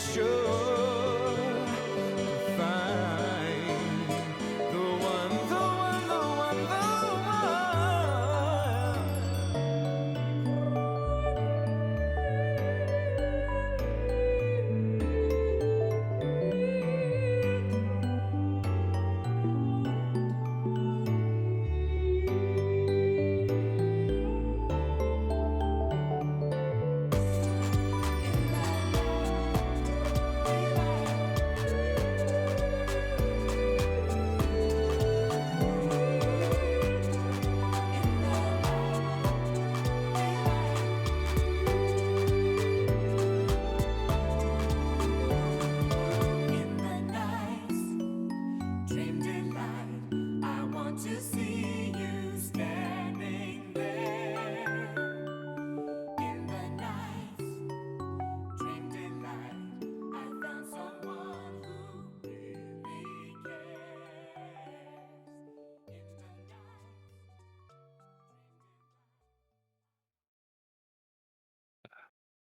sure to find the one, the one, the one, the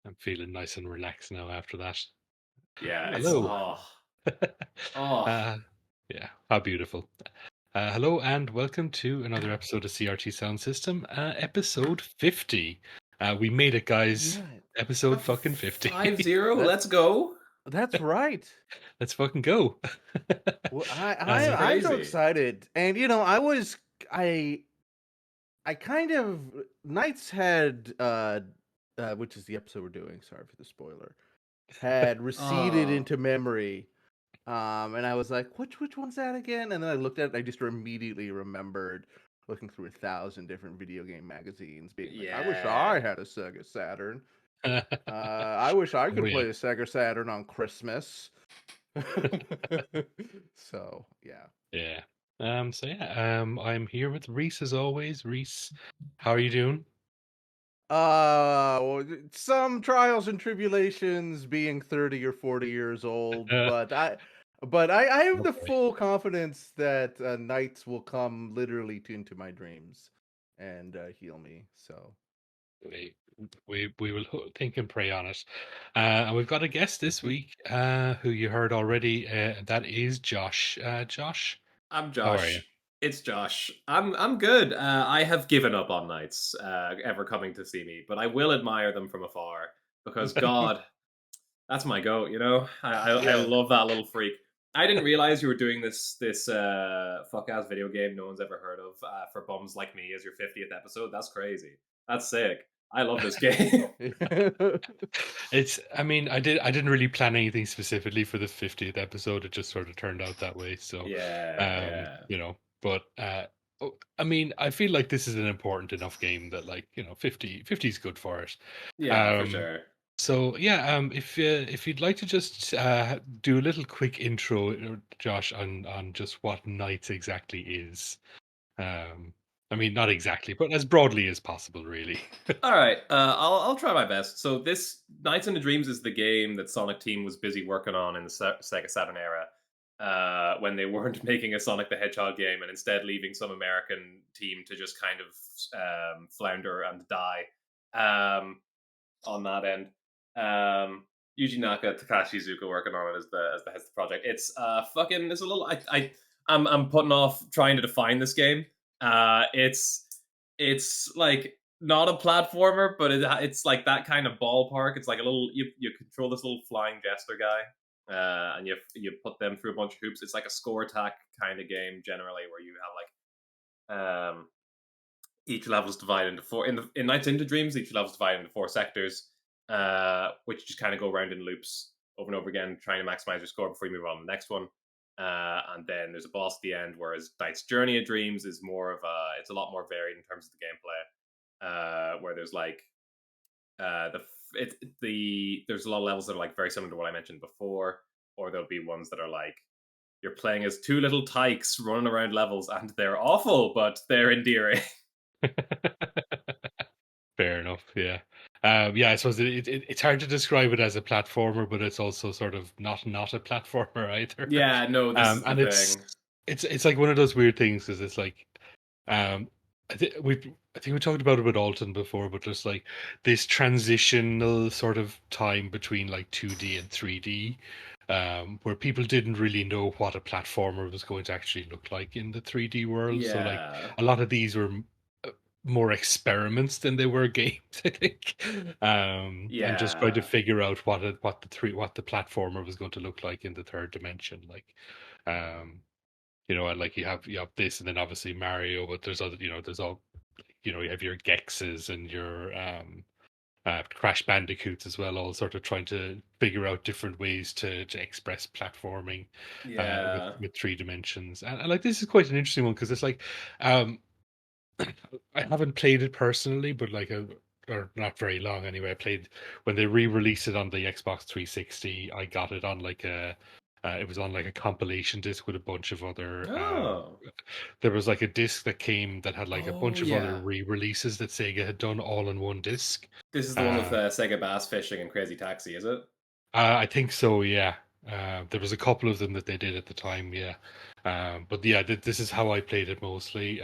I'm feeling nice and relaxed now after that. Yeah, it's Hello. oh. Yeah, how beautiful. Hello and welcome to another episode of CRT Sound System, episode 50. We made it, guys. Right. Episode fucking 50. 5-0, That's- let's go. That's right. Let's fucking go. Well, That's I'm so crazy. excited, and I kind of Knights had which is the episode we're doing. Sorry for the spoiler. Had receded Oh. into memory, and I was like, which one's that again? And then I looked at it. I just immediately remembered looking through 1,000 different video game magazines, being like, I wish I had a Sega Saturn. I wish I could play a Sega Saturn on Christmas. So yeah. Yeah. I'm here with Reese as always. Reese, how are you doing? Well, some trials and tribulations being 30 or 40 years old, but I have the Okay. full confidence that Knights will come literally into my dreams and heal me. So We will think and pray on it. And we've got a guest this week who you heard already. That is Josh. Josh, I'm how are you? Josh. It's Josh. I'm good. I have given up on Knights ever coming to see me, but I will admire them from afar because God, that's my goat. You know, I Yeah. love that little freak. I didn't realize you were doing this fuck ass video game no one's ever heard of for bums like me as your 50th episode. That's crazy. That's sick. I love this game. I mean, I didn't really plan anything specifically for the 50th episode. It just sort of turned out that way. So, yeah. you know, but I mean, I feel like this is an important enough game that, like, 50 is good for it. Yeah, for sure. So yeah, if you'd like to just do a little quick intro, Josh, on just what Knights exactly is. I mean, not exactly, but as broadly as possible, really. All right, I'll try my best. So this Nights into Dreams is the game that Sonic Team was busy working on in the Sega Saturn era, when they weren't making a Sonic the Hedgehog game and instead leaving some American team to just kind of flounder and die on that end. Yuji Naka, Takashi Iizuka working on it as the heads of the project. It's fucking. There's a little. I'm putting off trying to define this game. It's like not a platformer, but it's like that kind of ballpark. It's like a little you control this little flying jester guy, and you put them through a bunch of hoops. It's like a score attack kind of game generally, where you have like each level is divided into four. In Nights into Dreams, each level is divided into 4 sectors, which just kind of go around in loops over and over again, trying to maximize your score before you move on to the next one. And then there's a boss at the end, whereas Knight's Journey of Dreams is more of it's a lot more varied in terms of the gameplay, where there's like there's a lot of levels that are like very similar to what I mentioned before, or there'll be ones that are like you're playing as 2 little tykes running around levels, and they're awful, but they're endearing. Fair enough. Yeah. Yeah, I suppose it's hard to describe it as a platformer, but it's also sort of not a platformer either. Yeah, no, this is the and thing. it's like one of those weird things because it's like I think we talked about it with Alton before, but just like this transitional sort of time between like 2D and 3D, where people didn't really know what a platformer was going to actually look like in the 3D world. So like Yeah. a lot of these were more experiments than they were games, I think. And just trying to Yeah. figure out what the platformer was going to look like in the third dimension. Like, and like you have this, and then obviously Mario, but there's other, there's all, you have your Gexes and your Crash Bandicoots as well, all sort of trying to figure out different ways to express platforming with Yeah. with 3 dimensions. And like this is quite an interesting one because it's like um, I haven't played it personally, but like or not very long anyway. I played when they re-released it on the Xbox 360. I got it on like it was on like a compilation disc with a bunch of other. Oh. There was like a disc that came that had like a Oh bunch of other yeah. re-releases that Sega had done all in one disc. This is the one with Uh, Sega Bass Fishing and Crazy Taxi, is it? I think so, yeah. There was a couple of them that they did at the time, yeah. But yeah, this is how I played it mostly.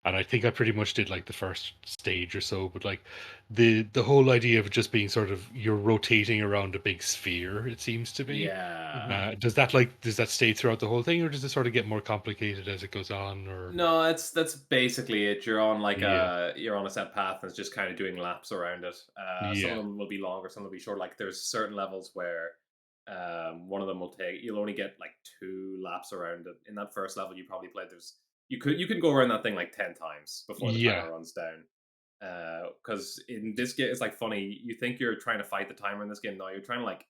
And I think I pretty much did like the first stage or so. But like the whole idea of just being sort of you're rotating around a big sphere, it seems to be. Yeah. Does that stay throughout the whole thing, or does it sort of get more complicated as it goes on? Or No, that's basically it. You're on like yeah, you're on a set path and it's just kind of doing laps around it. Some of yeah, them will be longer, some will be short. Like there's certain levels where one of them will take you'll only get like 2 laps around it. In that first level you probably played, there's you can go around that thing like 10 times before the yeah, timer runs down. Because in this game it's like funny. You think you're trying to fight the timer in this game. No, you're trying to like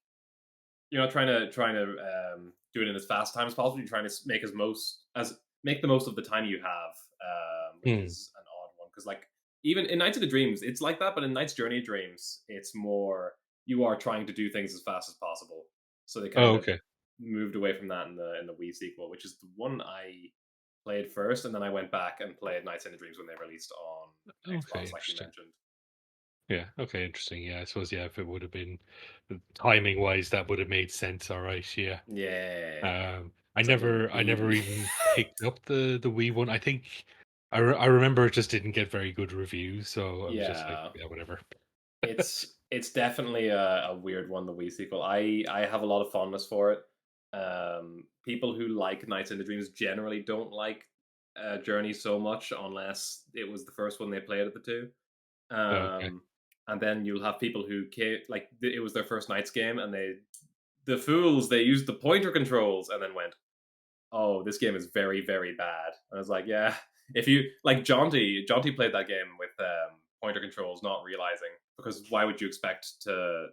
you're not trying to do it in as fast time as possible. You're trying to make the most of the time you have, which hmm. is an odd one because like even in Nights of the Dreams, it's like that, but in Night's Journey of Dreams, it's more you are trying to do things as fast as possible. So they Oh, kind of okay, moved away from that in the Wii sequel, which is the one I played first, and then I went back and played Nights in the Dreams when they released on okay, Xbox, like you interesting. mentioned. Yeah. Okay. Interesting. Yeah. I suppose. Yeah. If it would have been timing wise, that would have made sense. All right. Yeah. Yeah, I it's like a never. I never Wii. even picked up the Wii one. I think. I remember it just didn't get very good reviews, so I was just like, Yeah. yeah, whatever. It's definitely a weird one, the Wii sequel. I have a lot of fondness for it. People who like Nights in the Dreams generally don't like Journey so much unless it was the first one they played at the two. Okay. And then you'll have people who it was their first Nights game, and the fools they used the pointer controls and then went, oh, this game is very, very bad. And I was like, yeah, if you like Jaunty played that game with pointer controls, not realizing because why would you expect to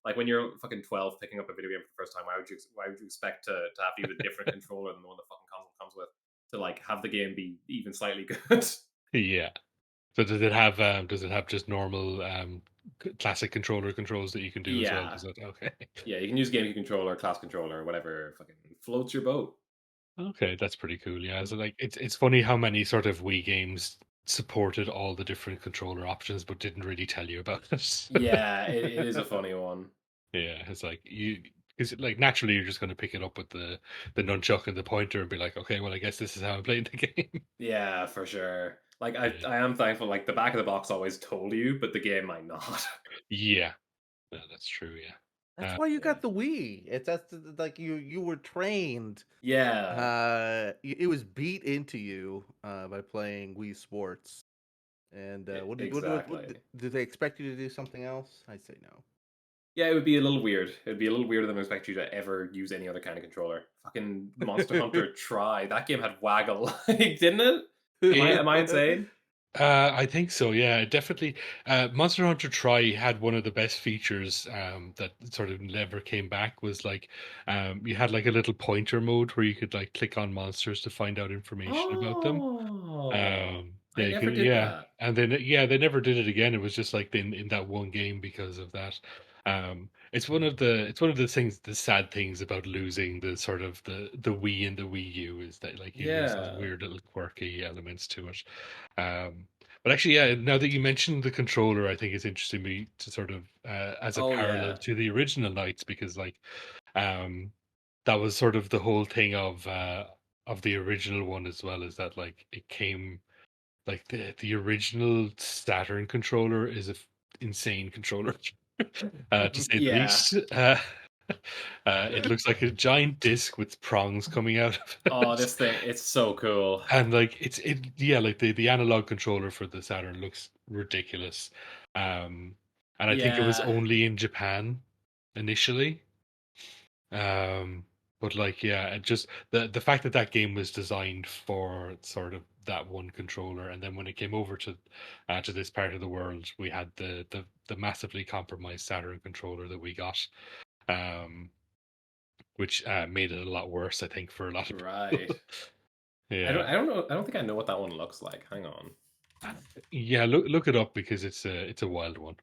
like when you're fucking 12 picking up a video game for the first time, why would you expect to have to use a different controller than the one the fucking console comes with to like have the game be even slightly good? Yeah. So does it have just normal classic controller controls that you can do as well? Yeah, Does it? Okay. yeah, you can use GameCube controller, class controller, whatever fucking floats your boat. Okay, that's pretty cool. Yeah, so like it's funny how many sort of Wii games supported all the different controller options, but didn't really tell you about it. Yeah, it is a funny one. Yeah, it's like because like naturally you're just going to pick it up with the nunchuck and the pointer and be like, okay, well, I guess this is how I'm playing the game. Yeah, for sure. Like Yeah, I am thankful. Like the back of the box always told you, but the game might not. yeah, no, that's true. Yeah, That's why you Yeah. got the Wii. Like you were trained. Yeah. It was beat into you by playing Wii Sports. And what Exactly. did they expect you to do something else? I'd say no. Yeah, it would be a little weird. It'd be a little weirder than I expect you to ever use any other kind of controller. Fucking Monster Hunter Try. That game had waggle, didn't it? it. Am I insane? I think so. Yeah, definitely. Monster Hunter Try had one of the best features that sort of never came back. Was like you had like a little pointer mode where you could like click on monsters to find out information about them. Oh, I Yeah, never did yeah, that. and then yeah, they never did it again. It was just like in that one game because of that. It's one of the things, the sad things about losing the sort of the Wii and the Wii U is that like you lose those Yeah. weird little quirky elements to it. Um, but actually, yeah, now that you mentioned the controller, I think it's interesting me to sort of as a Oh parallel yeah. to the original Knights because like um that was sort of the whole thing of the original one as well, is that like it came like the original Saturn controller is a insane controller, to say the Yeah. least. It looks like a giant disc with prongs coming out of Oh, it. this thing, it's so cool. And like yeah, like the analog controller for the Saturn looks ridiculous. And I think it was Yeah. only in Japan initially. But like, yeah, it just the fact that that game was designed for sort of that one controller, and then when it came over to this part of the world, we had the massively compromised Saturn controller that we got, um, which made it a lot worse, I think, for a lot of people. Right. Yeah, I don't know. I don't think I know what that one looks like. Hang on. yeah. Look it up because it's a wild one.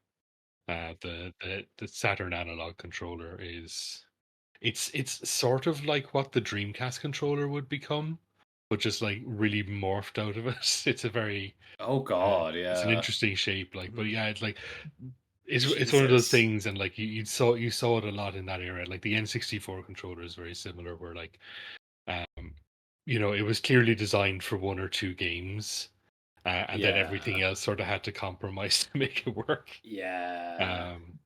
The Saturn analog controller is it's sort of like what the Dreamcast controller would become, but just like really morphed out of it. It's a very Oh God, it's an yeah. interesting shape, like, but yeah, it's like it's one of those Jesus. things, and like you saw it a lot in that era. Like the N64 controller is very similar, where like um it was clearly designed for one or two games, and then Yeah. everything else sort of had to compromise to make it work. Yeah. Um,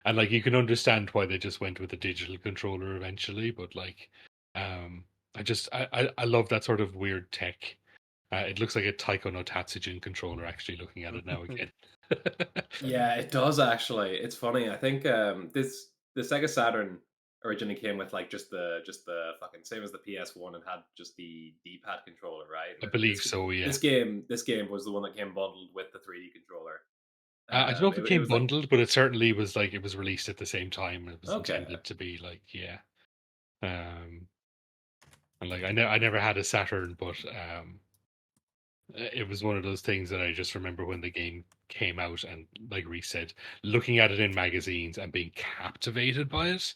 and like you can understand why they just went with a digital controller eventually, but like, I love that sort of weird tech. It looks like a Taiko no Tatsujin controller. Actually, looking at it now again. Yeah, it does actually. It's funny. I think the Sega Saturn originally came with like just the fucking same as the PS1 and had just the D-pad controller, right? And I then believe so. Yeah. this game was the one that came bundled with the 3D controller. I don't know if it It came was like bundled, but it certainly was like it was released at the same time. It was okay. intended to be like, yeah. Um, and like I never had a Saturn, but it was one of those things that I just remember when the game came out, and like Reese said, looking at it in magazines and being captivated by it,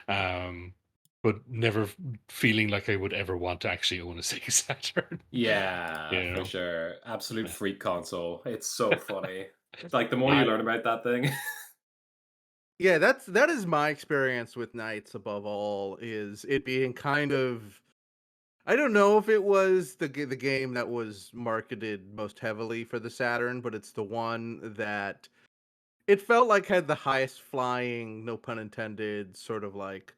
um, but never feeling like I would ever want to actually own a Sega Saturn. Yeah, you for know, sure. Absolute freak console. It's so funny. It's like the more you I learn about that thing. Yeah, that is my experience with Knights above all, is it being kind of, I don't know if it was the game that was marketed most heavily for the Saturn, but it's the one that it felt like had the highest flying, no pun intended, sort of like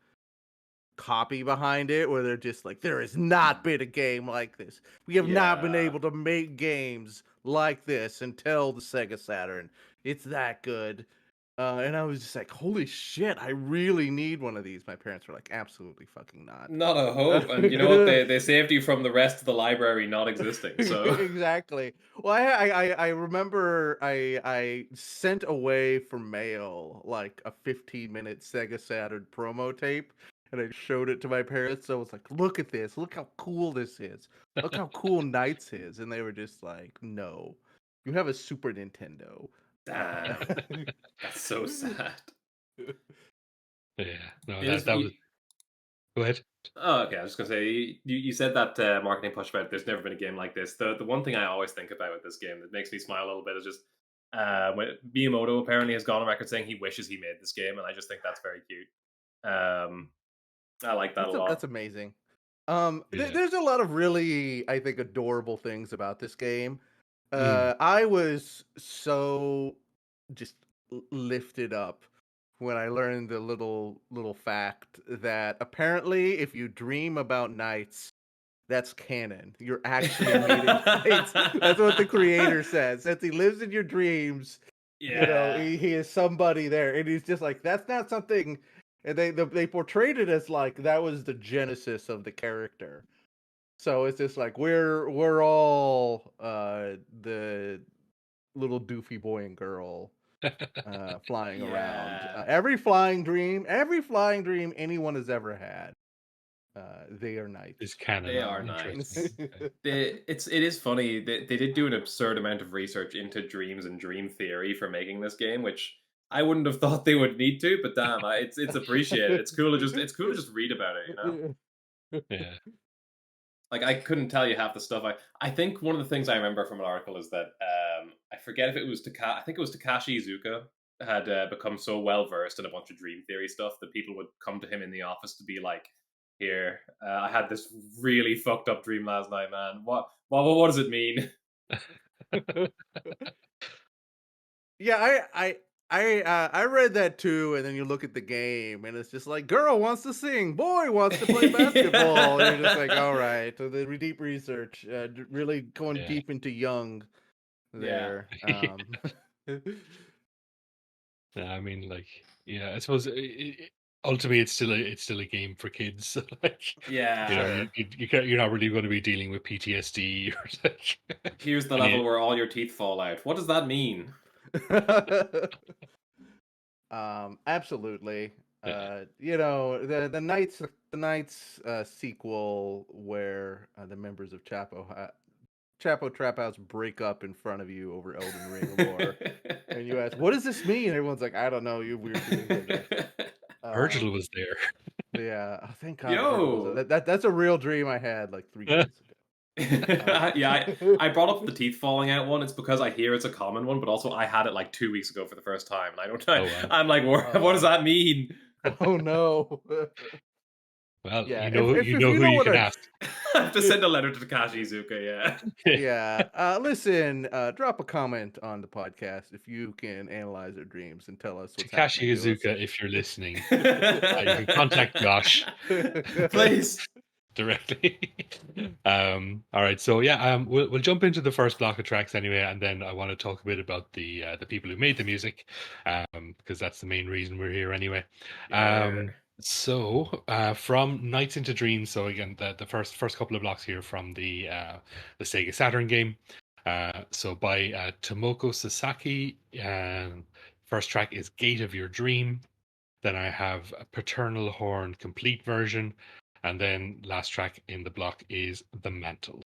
copy behind it, where they're just like, there has not been a game like this. We have not been Yeah. able to make games like this until the Sega Saturn. It's that good. And I was just like, holy shit, I really need one of these. My parents were like, absolutely fucking not. Not a hope. And you know what? They saved you from the rest of the library not existing. So Exactly. Well, I remember I sent away for mail like a 15-minute Sega Saturn promo tape, and I showed it to my parents. So I was like, look at this. Look how cool this is. Look how cool Knights is. And they were just like, no, you have a Super Nintendo. damn. That's so sad. yeah, no, It is that was. Go ahead. oh, okay. I was just gonna say you said that marketing push about there's never been a game like this. The one thing I always think about with this game that makes me smile a little bit is just when Miyamoto apparently has gone on record saying he wishes he made this game, and I just think that's very cute. I like that a That's lot. amazing. Yeah. There's a lot of really, I think, adorable things about this game. Mm. I was so just lifted up when I learned the little fact that apparently, if you dream about knights, that's canon. You're actually meeting knights. That's what the creator says. Since he lives in your dreams, Yeah. he is somebody there, and he's just like, that's not something. And they portrayed it as like that was the genesis of the character. So it's just like we're all the little doofy boy and girl flying around. Yeah. Every flying dream anyone has ever had, they are Is knights. canon They now. are Interesting. nice. Okay. It is funny. They did do an absurd amount of research into dreams and dream theory for making this game, which I wouldn't have thought they would need to. But damn, it's appreciated. It's cool to just read about it. You know, Yeah. like I couldn't tell you half the stuff. I think one of the things I remember from an article is that I forget if it was I think it was Takashi Iizuka had become so well versed in a bunch of dream theory stuff that people would come to him in the office to be like, "Here, I had this really fucked up dream last night, man. What does it mean?" Yeah, I read that too, and then you look at the game, and it's just like, girl wants to sing, boy wants to play basketball. And you're just like, all right, so the deep research, really going Yeah. deep into young Yeah. there. Yeah, I mean, like, yeah, I suppose ultimately it's still a game for kids. So, like, Yeah. you know, Sure. you're not really going to be dealing with PTSD or like. Here's the and level where all your teeth fall out. What does that mean? Absolutely. Yeah. The Knights sequel where the members of Chapo Trap House break up in front of you over Elden Ring lore, and you ask, "What does this mean?" And everyone's like, "I don't know. You weird New Englander." Virgil was there. Yeah. Oh, thank God. Virgil was Yo. that's a real dream I had like 3 days ago. Yeah, I brought up the teeth falling out one. It's because I hear it's a common one, but also I had it like 2 weeks ago for the first time, and I don't. Oh wow. I'm like, what does that mean? Oh no. Well, Yeah. you If know you who know you what can a ask. I have to send a letter to Takashi Iizuka. Yeah. yeah, listen, drop a comment on the podcast if you can analyze our dreams and tell us what's Takashi happening to us. Iizuka, if you're listening, you can contact Josh Please. directly. All right, so yeah, we'll jump into the first block of tracks anyway, and then I want to talk a bit about the people who made the music, because that's the main reason we're here anyway. So from Nights into Dreams. So again, the first couple of blocks here from the Sega Saturn game. So by Tomoko Sasaki. First track is Gate of Your Dream. Then I have a Paternal Horn complete version. And then last track in the block is The Mantle.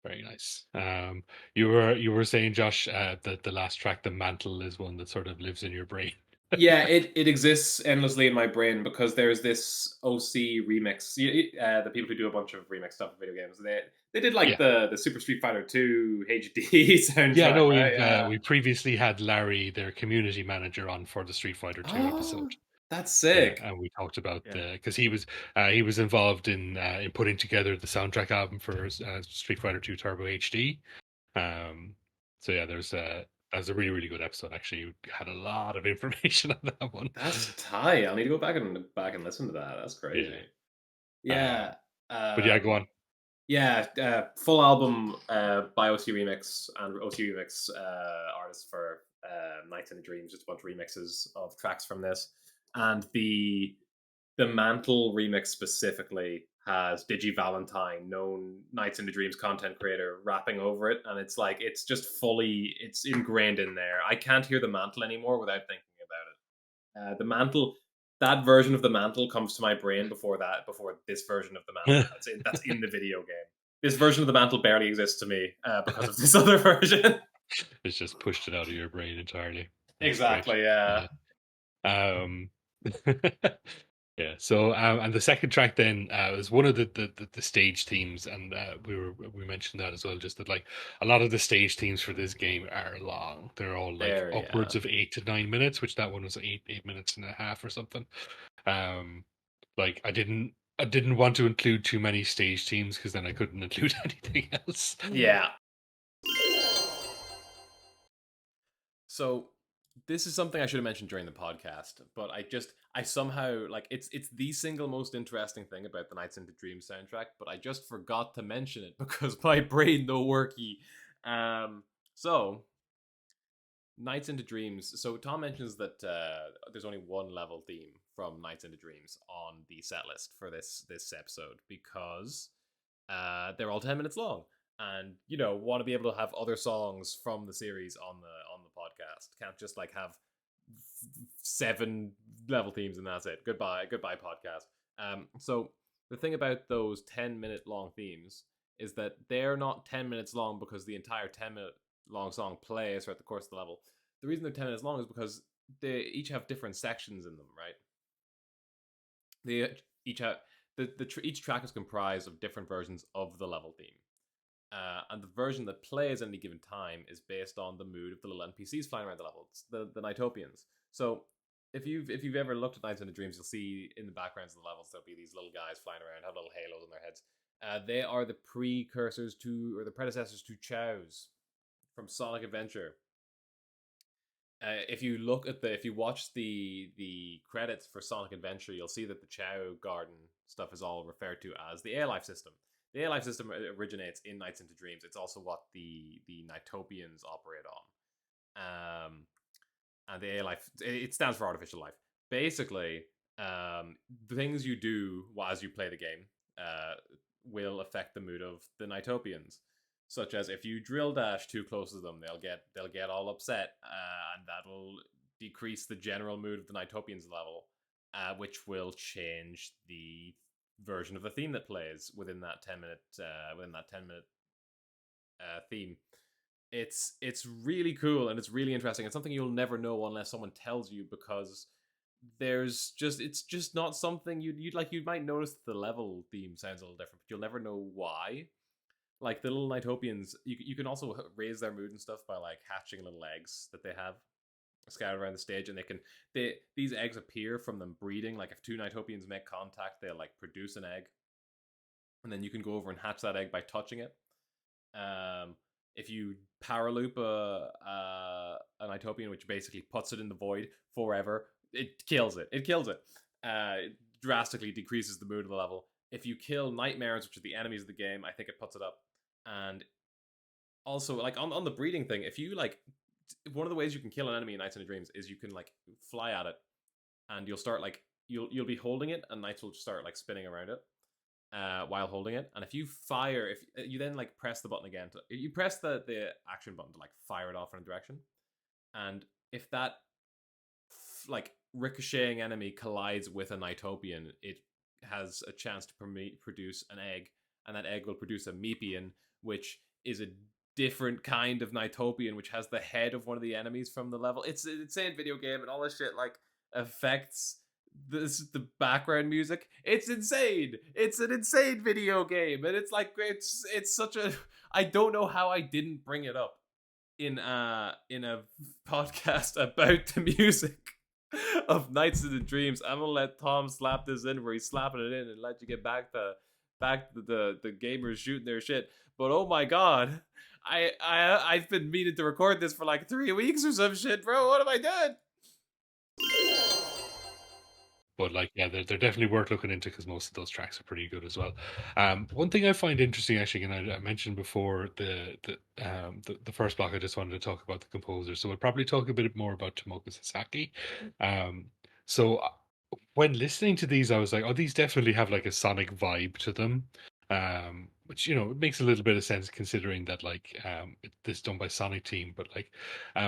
Very nice. You were saying, Josh, that the last track, the Mantle, is one that sort of lives in your brain. Yeah, it exists endlessly in my brain because there's this OC remix. The people who do a bunch of remix stuff in video games, they did like the Super Street Fighter 2 HD soundtrack. Yeah, no, right? we previously had Larry, their community manager, on for the Street Fighter 2 episode. That's sick. And we talked about because he was involved in putting together the soundtrack album for Street Fighter 2 Turbo HD. So yeah, there's that was a really, really good episode. Actually, you had a lot of information on that one. That's tight. I'll need to go back and listen to that. That's crazy. Yeah. But yeah, go on. Yeah, full album by OC Remix and OC Remix artists for Nights into Dreams. Just a bunch of remixes of tracks from this, and the Mantle remix specifically has Digi Valentine, known Nights into Dreams content creator, rapping over it, and it's like it's just it's ingrained in there. I can't hear the Mantle anymore without thinking about it. The Mantle. That version of the Mantle comes to my brain before this version of the Mantle. That's in the video game. This version of the Mantle barely exists to me because of this other version. It's just pushed it out of your brain entirely. That's exactly, great. Yeah. Yeah. So, and the second track then was one of the stage themes, and we mentioned that as well. Just that, like, a lot of the stage themes for this game are long. They're all like upwards of 8 to 9 minutes, which that one was 8 minutes and a half or something. Like I didn't want to include too many stage themes because then I couldn't include anything else. Yeah. So this is something I should have mentioned during the podcast, but I somehow, like, it's the single most interesting thing about the Nights into Dreams soundtrack, but I just forgot to mention it because my brain no worky. So Nights into Dreams. So Tom mentions that there's only one level theme from Nights into Dreams on the set list for this episode because they're all 10 minutes long. And want to be able to have other songs from the series on the podcast. Can't just like have 7 level themes and that's it. Goodbye podcast. So the thing about those 10-minute long themes is that they're not 10 minutes long because the entire 10-minute long song plays throughout the course of the level. The reason they're 10 minutes long is because they each have different sections in them, right? They each have each track is comprised of different versions of the level theme. And the version that plays at any given time is based on the mood of the little NPCs flying around the levels, the Nighttopians. So if you've ever looked at Nights into Dreams, you'll see in the backgrounds of the levels there'll be these little guys flying around, have little halos on their heads. They are the precursors to, or the predecessors to, Chows from Sonic Adventure. If you watch the credits for Sonic Adventure, you'll see that the Chow Garden stuff is all referred to as the A-Life system. The A-Life system originates in Nights into Dreams. It's also what the Nighttopians operate on. And the A-Life, it stands for artificial life. Basically, the things you do as you play the game will affect the mood of the Nighttopians. Such as if you drill dash too close to them, they'll get all upset, and that'll decrease the general mood of the Nighttopians level, which will change the version of the theme that plays within that 10-minute theme. It's really cool and it's really interesting. It's something you'll never know unless someone tells you, because it's just not something you might notice the level theme sounds a little different, but you'll never know why. Like the little Nighttopians, you can also raise their mood and stuff by like hatching little eggs that they have scattered around the stage, and these eggs appear from them breeding. Like if 2 Nighttopians make contact, they'll like produce an egg, and then you can go over and hatch that egg by touching it. If you paraloop a Nighttopian, which basically puts it in the void forever, it kills it. It drastically decreases the mood of the level. If you kill nightmares, which are the enemies of the game, I think it puts it up. And also, like on the breeding thing, if you like, one of the ways you can kill an enemy in Nights into Dreams is you can like fly at it, and you'll start like you'll be holding it, and Knights will start like spinning around it while holding it. And if you fire, if you then like press the button again, you press the action button to like fire it off in a direction, and if that like ricocheting enemy collides with a Nightopian, it has a chance to produce an egg, and that egg will produce a Meepian, which is a different kind of Nightopian, which has the head of one of the enemies from the level. It's an insane video game, and all this shit like affects the background music. It's insane. It's an insane video game, and it's like it's such a. I don't know how I didn't bring it up in a podcast about the music of Nights in the Dreams. I'm gonna let Tom slap this in where he's slapping it in and let you get back to the gamers shooting their shit. But oh my god, I've been meaning to record this for like 3 weeks or some shit, bro. What have I done? But like, yeah, they're definitely worth looking into because most of those tracks are pretty good as well. One thing I find interesting, actually, and I mentioned before the first block, I just wanted to talk about the composer. So we'll probably talk a bit more about Tomoko Sasaki. So when listening to these, I was like, oh, these definitely have like a Sonic vibe to them. Which, you know, it makes a little bit of sense considering that like this is done by Sonic Team, but like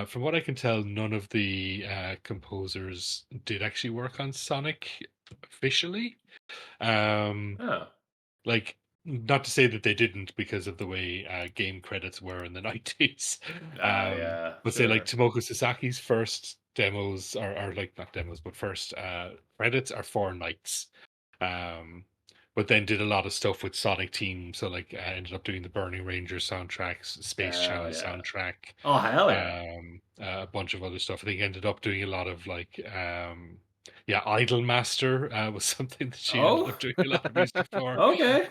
from what I can tell, none of the composers did actually work on Sonic officially. Oh. Like, not to say that they didn't because of the way game credits were in the 90s. Yeah, But say like sure. Tomoko Sasaki's first demos are like not demos, but first credits are for Knights. But then did a lot of stuff with Sonic Team. So like ended up doing the Burning Rangers soundtracks, Space Channel Yeah. soundtrack, Oh hell yeah. a bunch of other stuff. I think ended up doing a lot of like yeah, Idol Master was something that she ended Oh. up doing a lot of music for. Okay.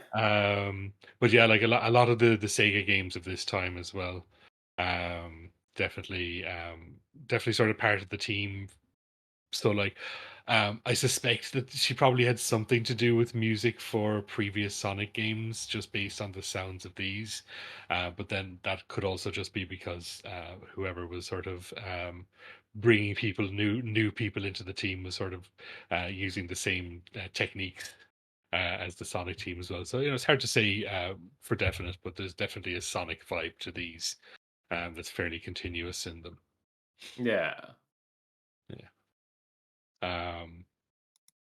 But yeah, like a lot of the Sega games of this time as well. Definitely definitely sort of part of the team. So like I suspect that she probably had something to do with music for previous Sonic games just based on the sounds of these. But then that could also just be because whoever was sort of bringing new people into the team was sort of using the same techniques as the Sonic team as well. So, you know, it's hard to say for definite, but there's definitely a Sonic vibe to these that's fairly continuous in them. Yeah. Yeah.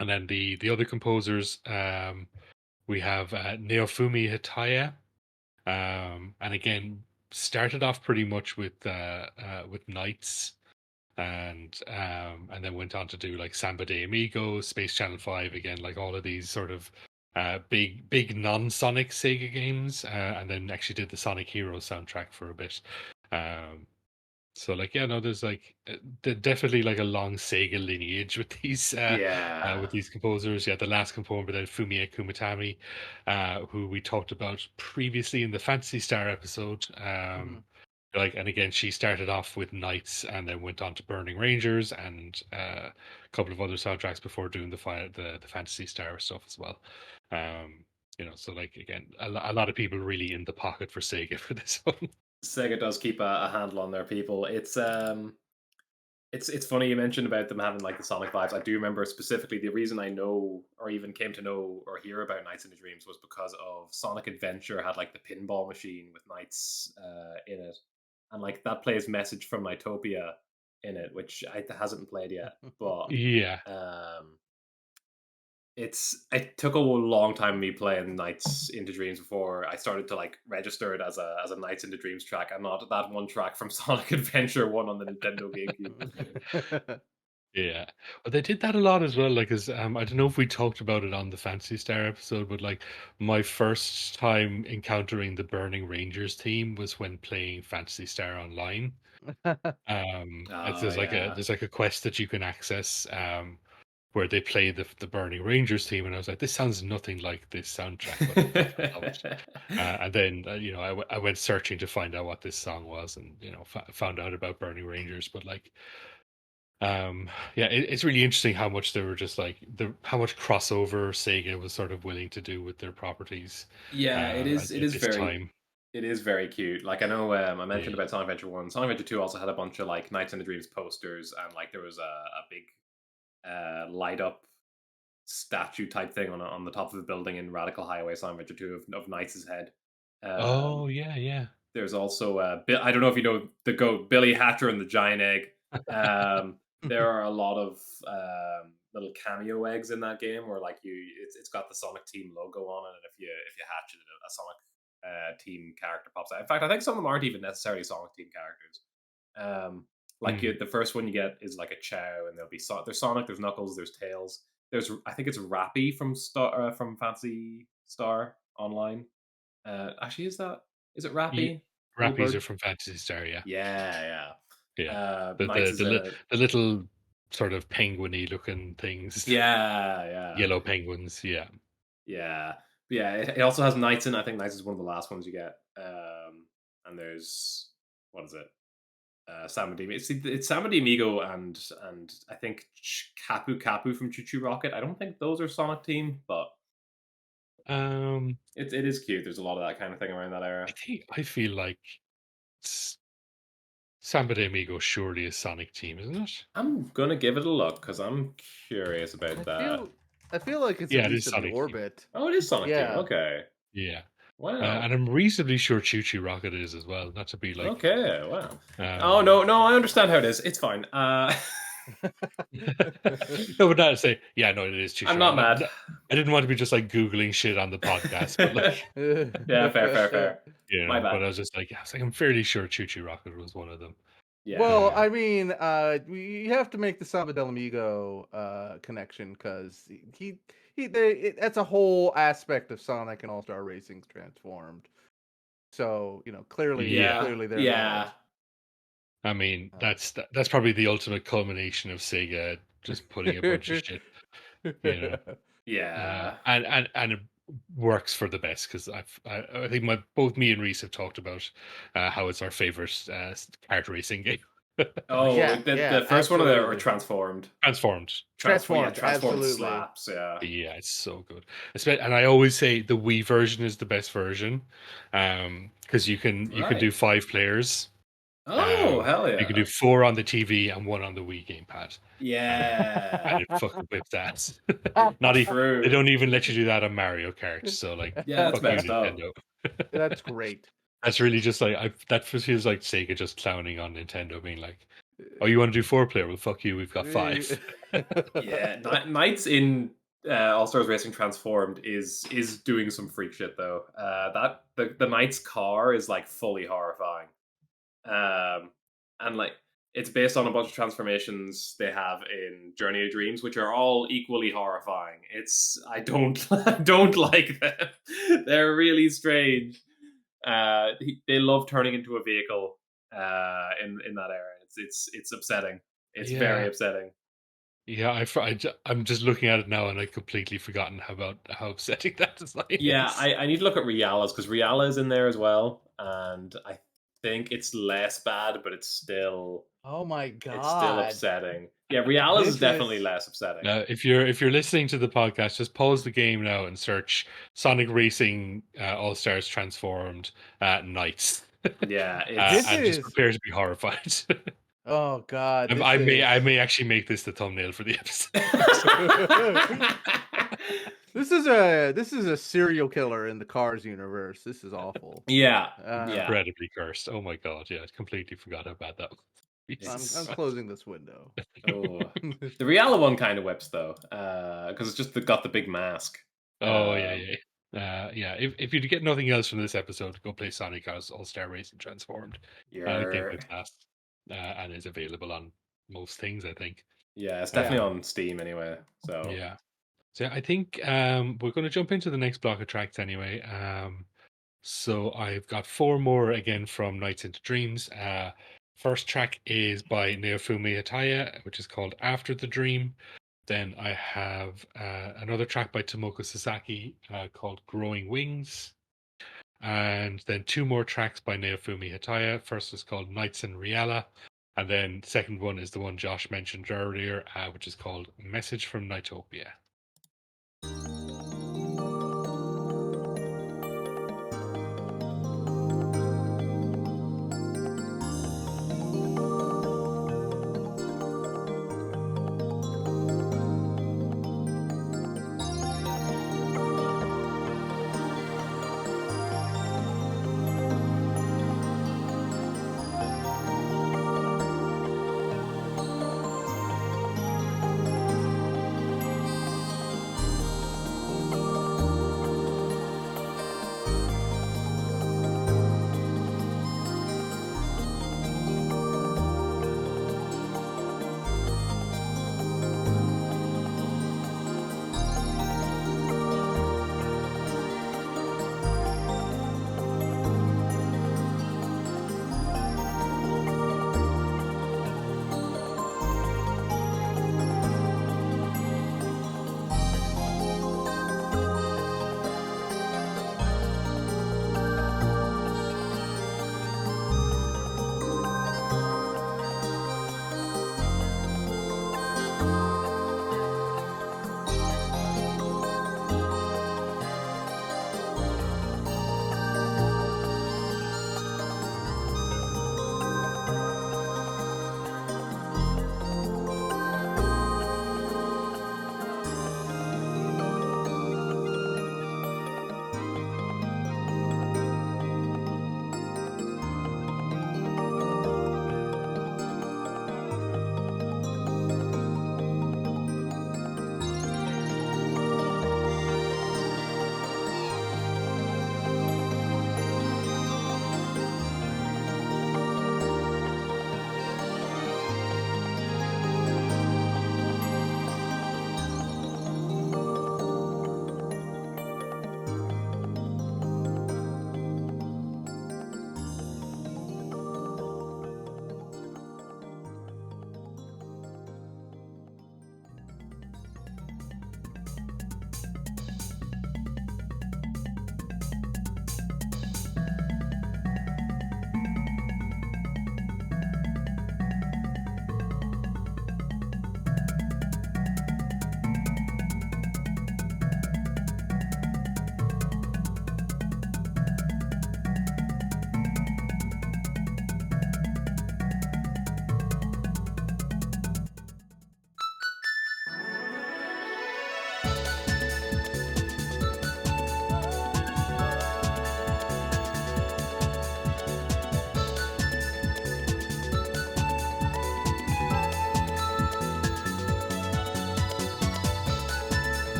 And then the other composers, we have Naofumi Hataya, and again started off pretty much with Knights, and then went on to do like Samba de Amigo, Space Channel 5, again like all of these sort of big non-Sonic Sega games, and then actually did the Sonic Heroes soundtrack for a bit. So like, yeah, no, there's like definitely like a long Sega lineage with these composers. Yeah, the last composer then Fumie Kumatani, who we talked about previously in the Fantasy Star episode. Like, and again, she started off with Knights and then went on to Burning Rangers and a couple of other soundtracks before doing the Fantasy Star stuff as well. You know, so like again, a lot of people really in the pocket for Sega for this one. Sega does keep a handle on their people. It's funny you mentioned about them having like the Sonic vibes. I do remember specifically the reason I know or even came to know or hear about Nights in the Dreams was because of Sonic Adventure had like the pinball machine with Knights in it, and like that plays Message from Nightopia in it, which I hasn't played yet, but Yeah. it took a long time me playing Nights into Dreams before I started to like register it as a Nights into Dreams track and not that one track from Sonic Adventure 1 on the Nintendo GameCube. Yeah, but they did that a lot as well. Like, as I don't know if we talked about it on the Fantasy Star episode, but like my first time encountering the Burning Rangers team was when playing Fantasy Star Online. Oh yeah. There's like a quest that you can access where they play the Burning Rangers team, and I was like, this sounds nothing like this soundtrack, but I love it. And then you know, I went searching to find out what this song was, and you know, found out about Burning Rangers, but like. Yeah, it's really interesting how much they were just like how much crossover Sega was sort of willing to do with their properties Yeah, it is. It at is this very. time. It is very cute. Like I know, I mentioned Yeah. about Sonic Adventure 1. Sonic Adventure 2 also had a bunch of like Nights in the Dreams posters, and like there was a big light up statue type thing on the top of a building in Radical Highway Song Adventure 2 of Knight's head. Oh yeah. There's also I don't know if you know the goat Billy Hatcher and the Giant Egg. There are a lot of little cameo eggs in that game where like it's got the Sonic Team logo on it, and if you hatch it, a Sonic Team character pops out. In fact, I think some of them aren't even necessarily Sonic Team characters. The first one you get is like a Chow, and there's Sonic, there's Knuckles, there's Tails. I think it's Rappy from Fantasy Star Online. Actually, is it Rappy? Rappies are from Fantasy Star, yeah. Yeah. The little sort of penguiny looking things. Yeah. Yellow penguins, yeah. Yeah. It also has Knights in. I think Knights is one of the last ones you get. And there's what is it? Samadimi. It's Samadimigo and I think Kapu from Choo Choo Rocket. I don't think those are Sonic Team, but it is cute. There's a lot of that kind of thing around that era. I feel like Samba de Amigo surely is Sonic Team, isn't it? I'm gonna give it a look because I'm curious about that. I feel like it's Yeah, at it least is in Sonic orbit. Team. Oh, it is Sonic Team. Okay. Yeah. Wow. And I'm reasonably sure Choo Choo Rocket is as well. Not to be like. Okay. Wow. Oh no! I understand how it is. It's fine. No, but not to say. Yeah, no, it is Choo Choo. I'm not mad. I didn't want to be just like Googling shit on the podcast, but like. Yeah, fair. You know, but I was just like, I'm fairly sure Choo Choo Rocket was one of them. Yeah. Well, I mean, you have to make the Samba del Amigo connection because that's a whole aspect of Sonic and All Star Racing's transformed. So clearly they're yeah. I mean, that's probably the ultimate culmination of Sega just putting a bunch of shit. Yeah. And it works for the best because I think both me and Reese have talked about how it's our favorite kart racing game. The first absolutely. one of them are transformed. Transformed absolutely. Slaps. Yeah, it's so good. And I always say the Wii version is the best version because you can do 5 players. Oh, hell yeah! You can do 4 on the TV and 1 on the Wii gamepad. Yeah, and it fucking whips ass. Not even they don't even let you do that on Mario Kart. So like, that's messed up. That's great. That's really just like that feels like Sega just clowning on Nintendo, being like, "Oh, you want to do 4-player? Well, fuck you. We've got 5." Yeah, Knights in All Stars Racing Transformed is doing some freak shit though. The Knights car is like fully horrifying. And like it's based on a bunch of transformations they have in Journey of Dreams, which are all equally horrifying. I don't like them. They're really strange. They love turning into a vehicle in that era. It's upsetting. It's very upsetting. Yeah, I'm just looking at it now, and I've completely forgotten how upsetting that design is. Yeah, I need to look at Reala's because Reala is in there as well, and I think it's less bad, but it's still. Oh my god! It's still upsetting. Yeah, Reala's is definitely less upsetting. If you're listening to the podcast, just pause the game now and search Sonic Racing All Stars Transformed Knights. Yeah, and just prepare to be horrified. Oh god! I may actually make this the thumbnail for the episode. This is a serial killer in the Cars universe. This is awful. Yeah, incredibly cursed. Oh my god! Yeah, I completely forgot how bad that was. I'm closing this window. Oh, the Reala one kind of whips though, because it's just got the big mask. Oh yeah. If you get nothing else from this episode, go play Sonic All Star Racing Transformed. I think it's fast, and is available on most things. I think. Yeah, it's definitely on Steam anyway. So yeah. So I think we're going to jump into the next block of tracks anyway. So I've got 4 more again from Nights into Dreams. First track is by Naofumi Hataya, which is called After the Dream. Then I have another track by Tomoko Sasaki called Growing Wings. And then 2 more tracks by Naofumi Hataya. First is called Nights in Reala. And then second one is the one Josh mentioned earlier, which is called Message from Nightopia.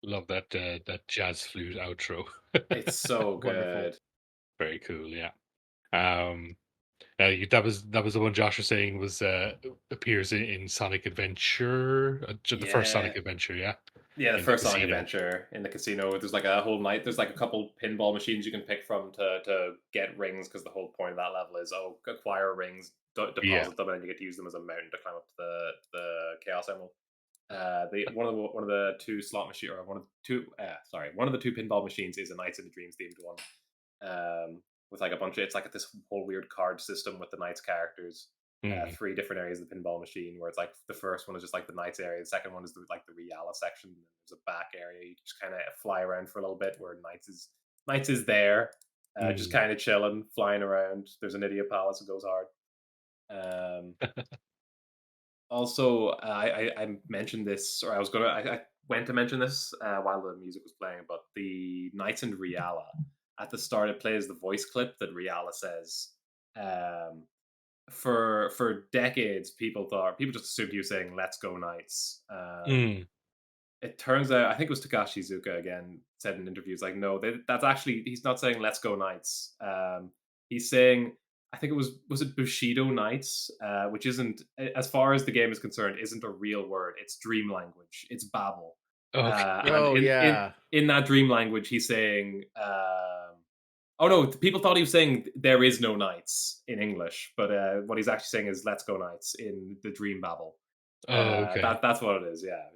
Love that that jazz flute outro. It's so Wonderful. good. Very cool. Yeah. That was the one Josh was saying was appears in Sonic Adventure, the first Sonic Yeah. Adventure. Yeah. Yeah, the In the first Sonic casino. Adventure in the casino. There's like a whole night. There's like a couple pinball machines you can pick from to get rings, because the whole point of that level is acquire rings, deposit them, and then you get to use them as a mountain to climb up to the Chaos Emerald. One of the two slot machine or one of the two pinball machines is a Nights into Dreams themed one. With like a bunch of, it's like this whole weird card system with the Knights characters. Mm. 3 different areas of the pinball machine, where it's like the first one is just like the Knights area, the second one is the Reala section, and there's a back area you just kind of fly around for a little bit, where Knights is there, just kind of chilling, flying around. There's an idiot palace that goes hard. Also, I mentioned this, or I went to mention this while the music was playing, but the Knights and Reala, at the start it plays the voice clip that Reala says. For decades, people just assumed he was saying "Let's go Knights." It turns out, I think it was Takashi Iizuka again said in interviews, like, no, that's actually, he's not saying "Let's go Knights." He's saying, I think it was it Bushido Knights, which isn't, as far as the game is concerned, isn't a real word. It's dream language. It's Babel. Okay. And in that dream language, he's saying, oh no, people thought he was saying "there is no Knights" in English, but what he's actually saying is "Let's go Knights" in the dream Babel. Okay. That's what it is. Yeah.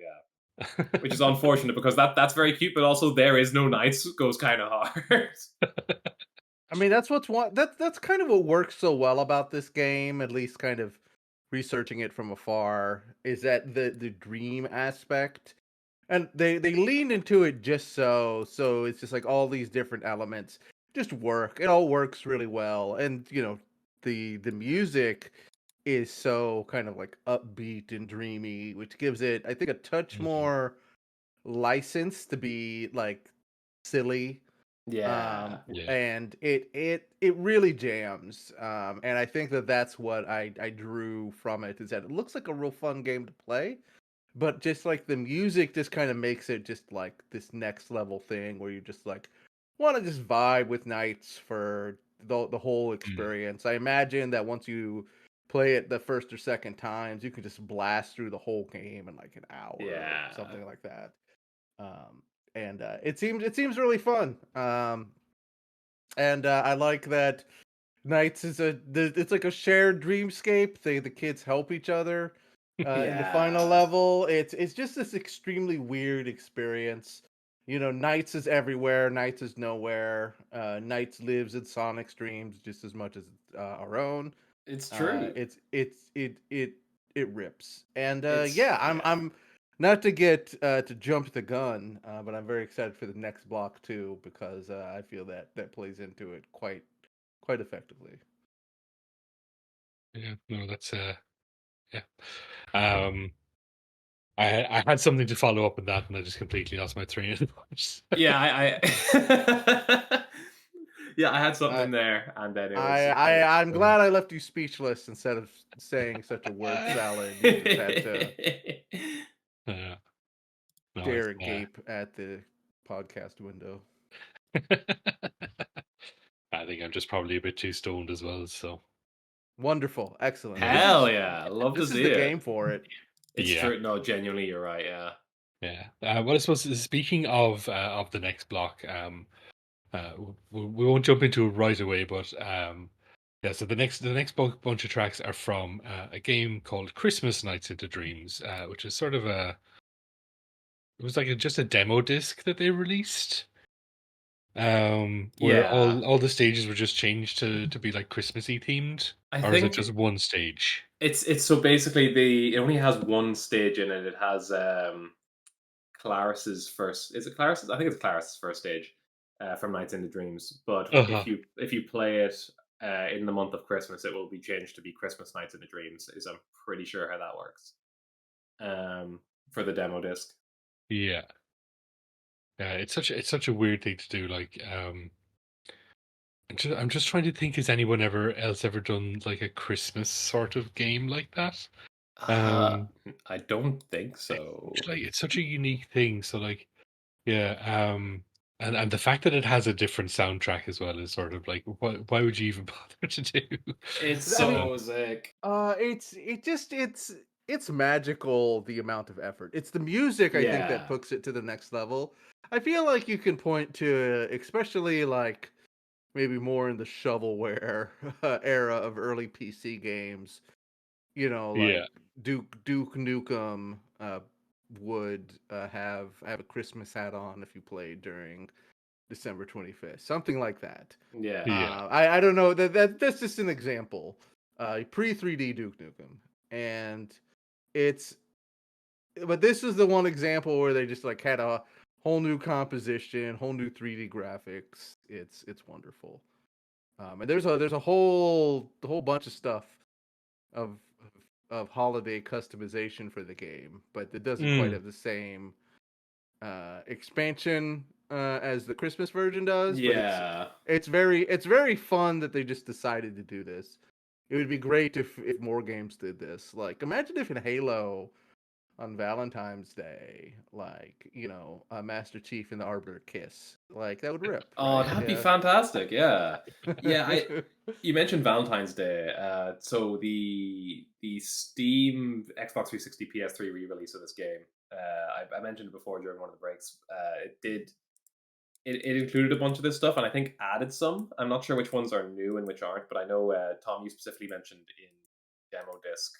Which is unfortunate, because that's very cute, but also "there is no Knights" goes kind of hard. I mean, that's that's kind of what works so well about this game, at least kind of researching it from afar, is that the dream aspect. And they leaned into it just so it's just like all these different elements just work. It all works really well. And the music is so kind of like upbeat and dreamy, which gives it, I think, a touch more license to be like silly. Yeah. And it really jams. And I think that's what I drew from it, is that it looks like a real fun game to play, but just like the music just kind of makes it just like this next level thing where you just like want to just vibe with Knights for the whole experience. I imagine that once you play it the first or second times, you can just blast through the whole game in like an hour or something like that. And it seems really fun. And I like that Knights is it's like a shared dreamscape. The kids help each other in the final level. It's just this extremely weird experience. Knights is everywhere. Knights is nowhere. Knights lives in Sonic's dreams just as much as our own. It's true. It rips. And I'm not to get to jump the gun, but I'm very excited for the next block too, because I feel that plays into it quite effectively. Yeah, no, that's yeah. I had something to follow up on that, and I just completely lost my train of thought. Yeah, I had something there, and then it was. I'm glad I left you speechless instead of saying such a word salad. You just had to No, stare agape at the podcast window. I think I'm just probably a bit too stoned as well. So wonderful, excellent. Hell yeah, love to see it. This is the game for it. It's true. No, genuinely, you're right. Yeah. Yeah. Well, I suppose, speaking of the next block, we won't jump into it right away, but yeah. So the next bunch of tracks are from a game called Christmas Nights into Dreams, which is sort of it was like just a demo disc that they released, where all the stages were just changed to be like Christmassy themed. Or is it just one stage? It's so basically it only has one stage in it. It has Claris's first. Is it Claris's? I think it's Claris's first stage from Nights into Dreams. But if you play it in the month of Christmas, it will be changed to be Christmas Nights into Dreams. I'm pretty sure how that works. For the demo disc. Yeah. It's such a weird thing to do. Like, I'm just trying to think: has anyone else ever done like a Christmas sort of game like that? I don't think so. It's such a unique thing. So like, Yeah, and the fact that it has a different soundtrack as well is sort of like, why would you even bother to do? It's I mean, so sick. it's magical the amount of effort. It's the music I think that Yeah. puts it to the next level. I feel like you can point to, especially like maybe more in the shovelware era of early PC games. Yeah. Like Duke Nukem would have a Christmas hat on if you played during December 25th, something like that. Yeah. Yeah. I don't know that's just an example. Pre 3D Duke Nukem, and it's but this is the one example where they just like had a whole new composition, whole new 3D graphics. It's wonderful. And there's a whole bunch of stuff of of holiday customization for the game, but it doesn't quite Mm. have the same expansion as the Christmas version does. But Yeah. it's very fun that they just decided to do this. It would be great if more games did this. Like imagine if in Halo on Valentine's Day, like Master Chief and the Arbiter kiss, like that would rip, Oh, right? that'd be Yeah. fantastic. Yeah. Yeah, you mentioned Valentine's Day. So the Steam Xbox 360 PS3 re-release of this game, I mentioned it before during one of the breaks. It included a bunch of this stuff, and I think added some. I'm not sure which ones are new and which aren't, but I know Tom, you specifically mentioned in demo disc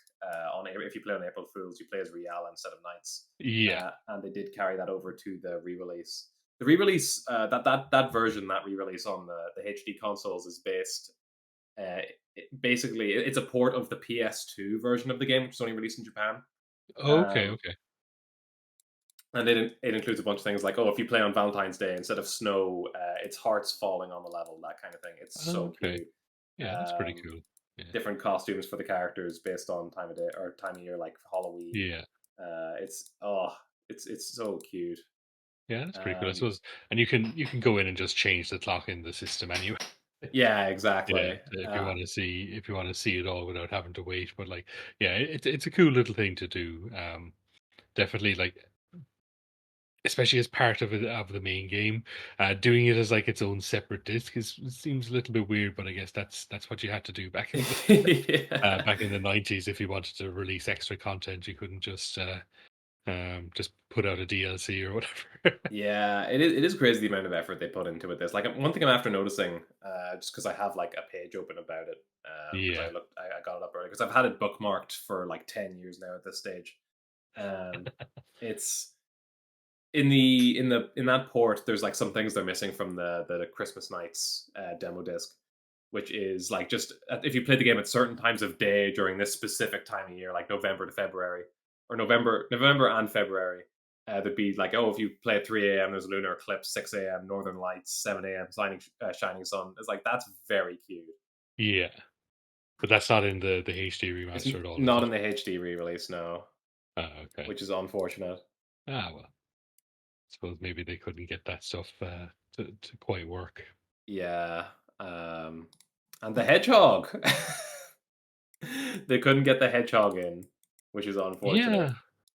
if you play on April Fools, you play as Reala instead of Knights, Yeah. and they did carry that over to the re-release. The re-release that version, that re-release on the HD consoles is based. Basically, it's a port of the PS2 version of the game, which is only released in Japan. Okay. Um, Okay. and it includes a bunch of things like, if you play on Valentine's Day, instead of snow, it's hearts falling on the level, that kind of thing. It's so Okay. cute. Yeah, that's pretty Um, cool. Yeah. Different costumes for the characters based on time of day or time of year, like Halloween. Yeah. It's so cute. Yeah, that's pretty cool. I Um, suppose, and you can go in and just change the clock in the system anyway. yeah, Yeah, exactly. if you want to see it all without having to wait. But like, yeah, it's a cool little thing to do. Definitely, like, especially as part of the main game, doing it as like its own separate disc seems a little bit weird. But I guess that's what you had to do Yeah. back in the 90s. If you wanted to release extra content, you couldn't just put out a DLC or whatever. Yeah, it is crazy the amount of effort they put into it. This, like, one thing I'm after noticing, just because I have like a page open about it, because Yeah. I got it up early because I've had it bookmarked for like 10 years now at this stage, and it's in that port. There's like some things they're missing from the Christmas Nights demo disc, which is like, just if you play the game at certain times of day during this specific time of year, like November to February, or November and February, there'd be like, if you play at 3 a.m., there's a lunar eclipse, 6 a.m., Northern Lights, 7 a.m., shining sun. It's like, that's very cute. Yeah. But that's not in the HD It's remaster at all, is not it? in the HD re-release, no, Okay. which is unfortunate. Well, suppose maybe they couldn't get that stuff to quite work. Yeah, and the hedgehog. They couldn't get the hedgehog in, which is unfortunate.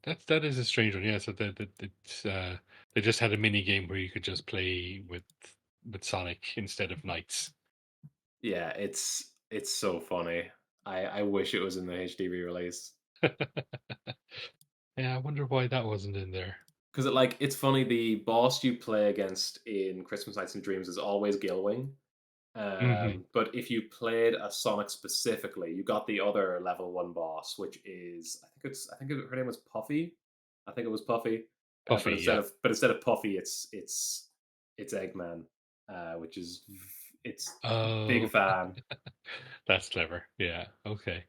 Yeah, that is a strange one. Yeah, so they just had a mini game where you could just play with Sonic instead of Knights. Yeah, it's so funny. I wish it was in the HD re-release, Yeah, I wonder why that wasn't in there. because it's funny. The boss you play against in Christmas Nights and Dreams is always Gilwing. Hmm. But if you played a Sonic specifically, you got the other level 1 boss, which is, her name was Puffy. I think it was Puffy. But Puffy, yeah. instead of Puffy, it's Eggman, which is, it's big Oh, fan. that's clever. Yeah, okay,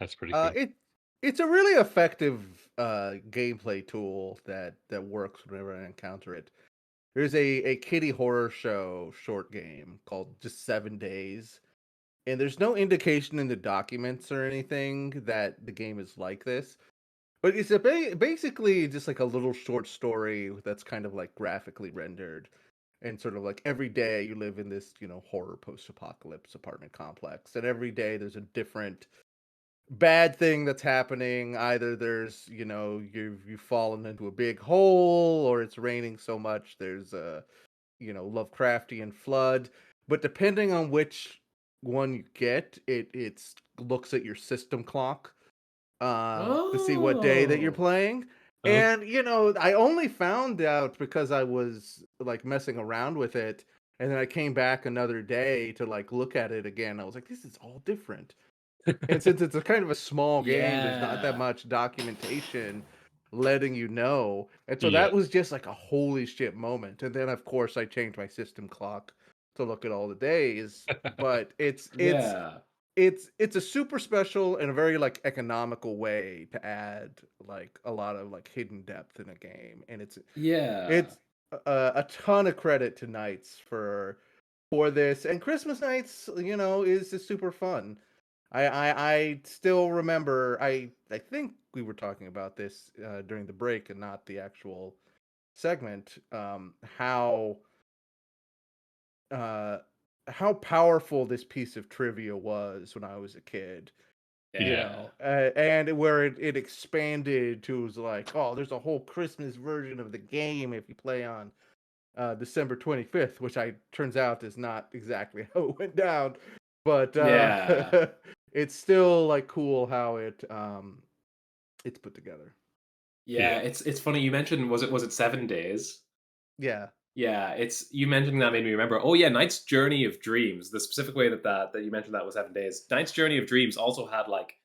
that's pretty Uh, cool. it it's a really effective gameplay tool that works whenever I encounter it. There's a kiddie horror show short game called just 7 Days, and there's no indication in the documents or anything that the game is like this. But it's basically just like a little short story that's kind of like graphically rendered, and sort of like every day you live in this horror post-apocalypse apartment complex, and every day there's a different bad thing that's happening. Either there's, you've fallen into a big hole, or it's raining so much there's a, Lovecraftian flood. But depending on which one you get, it looks at your system clock to see what day that you're Oh. playing. Okay. And I only found out because I was like messing around with it, and then I came back another day to like look at it again. I was like, this is all different. And since it's a kind of a small game, there's not that Yeah. much documentation letting you know. And so Yeah. that was just like a holy shit moment. And then of course I changed my system clock to look at all the days. But Yeah. it's a super special and a very like economical way to add like a lot of like hidden depth in a game. And Yeah. it's a ton of credit to Nights for this. And Christmas Nights, is just super fun. I still remember. I think we were talking about this during the break and not the actual segment. Uh, how powerful this piece of trivia was when I was a kid. Yeah. And where it expanded to was like, oh, there's a whole Christmas version of the game if you play on December 25th, which turns out is not exactly how it went down, but Yeah. it's still like cool how it's put together. Yeah. It's funny you mentioned was it 7 days? Yeah. Yeah, you mentioning that made me remember. Oh yeah, Knight's Journey of Dreams. The specific way that you mentioned that was 7 days. Knight's Journey of Dreams also had like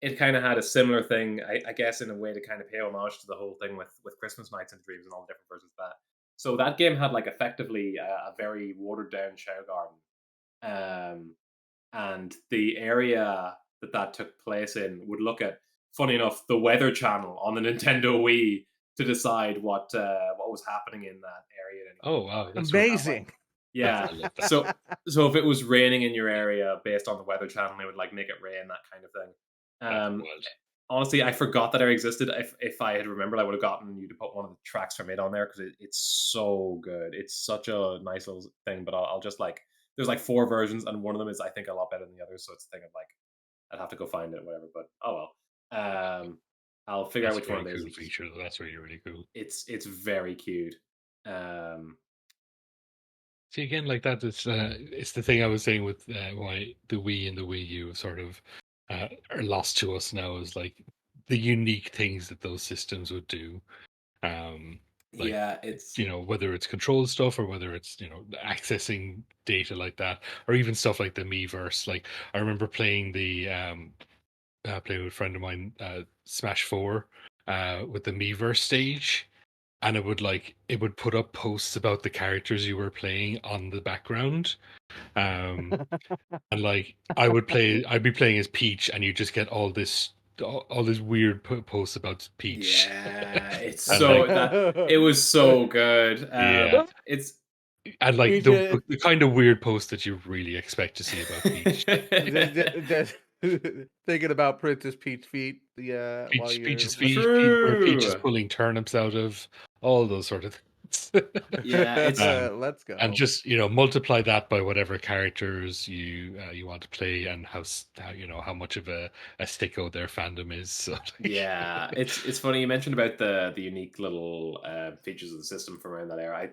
it kind of had a similar thing, I guess, in a way to kind of pay homage to the whole thing with Christmas Nights and Dreams and all the different versions of that. So that game had like effectively a very watered down show garden, and the area that took place in would look at, funny enough, the Weather Channel on the Nintendo Wii to decide what was happening in that area at any Oh given wow, time. that's So it really had like Amazing. yeah, I love that. so if it was raining in your area based on the Weather Channel, it would like make it rain, that kind of thing. That's Um, wild. honestly, I forgot that it existed. If I had remembered, I would have gotten you to put one of the tracks from it on there because it's so good. It's such a nice little thing. But I'll just like there's like 4 versions, and one of them is I think a lot better than the others. So it's a thing of like I'd have to go find it or whatever. But oh well. I'll figure out That's a which one very it is. cool feature. That's really cool. It's very cute. Um, See again, like that. It's the thing I was saying with why the Wii and the Wii U sort of are lost to us now is like the unique things that those systems would do. Like yeah, it's whether it's control stuff or whether it's accessing data like that, or even stuff like the Miiverse. Like I remember playing with a friend of mine, Smash 4, with the Miiverse stage, and it would put up posts about the characters you were playing on the background. Um, and like I'd be playing as Peach, and you just get all this weird posts about Peach, yeah, it's and like so that it was so good. yeah, It's and like You the just, the kind of weird posts that you really expect to see about Peach. just thinking about Princess Peach feet, yeah, while Peach's you're feet, where Peach is true. pulling turnips out of, all those sort of things. Yeah, it's let's And go. just multiply that by whatever characters you want to play, and how much of a sicko their fandom is. So like, yeah, it's funny you mentioned about the unique little features of the system from around that era.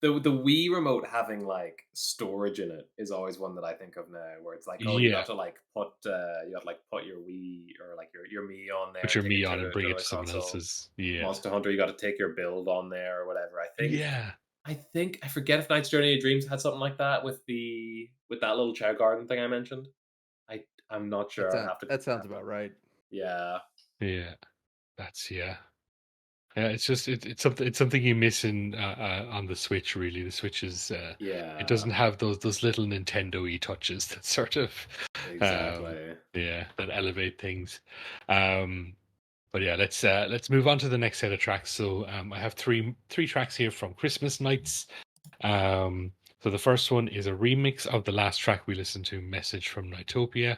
The Wii remote having like storage in it is always one that I think of now, where it's like, oh, yeah, you got to like put your Wii or like your Mii on there put and your take it me to on and bring it another to someone console. else's. Yeah, Monster Hunter, you got to take your build on there or whatever. yeah. I think I forget if Knight's Journey of Dreams had something like that with that little Chow Garden thing I mentioned. I'm not sure. I'd That sounds have to about right. yeah. Yeah. That's yeah. Yeah, it's just it's something you miss on the Switch. Really, the Switch is it Yeah. doesn't have those little Nintendo-y touches that sort of Exactly. yeah, that elevate things. Um, but yeah, let's move on to the next set of tracks. So I have three tracks here from Christmas Nights. Um, so the first one is a remix of the last track we listened to, "Message from Nightopia."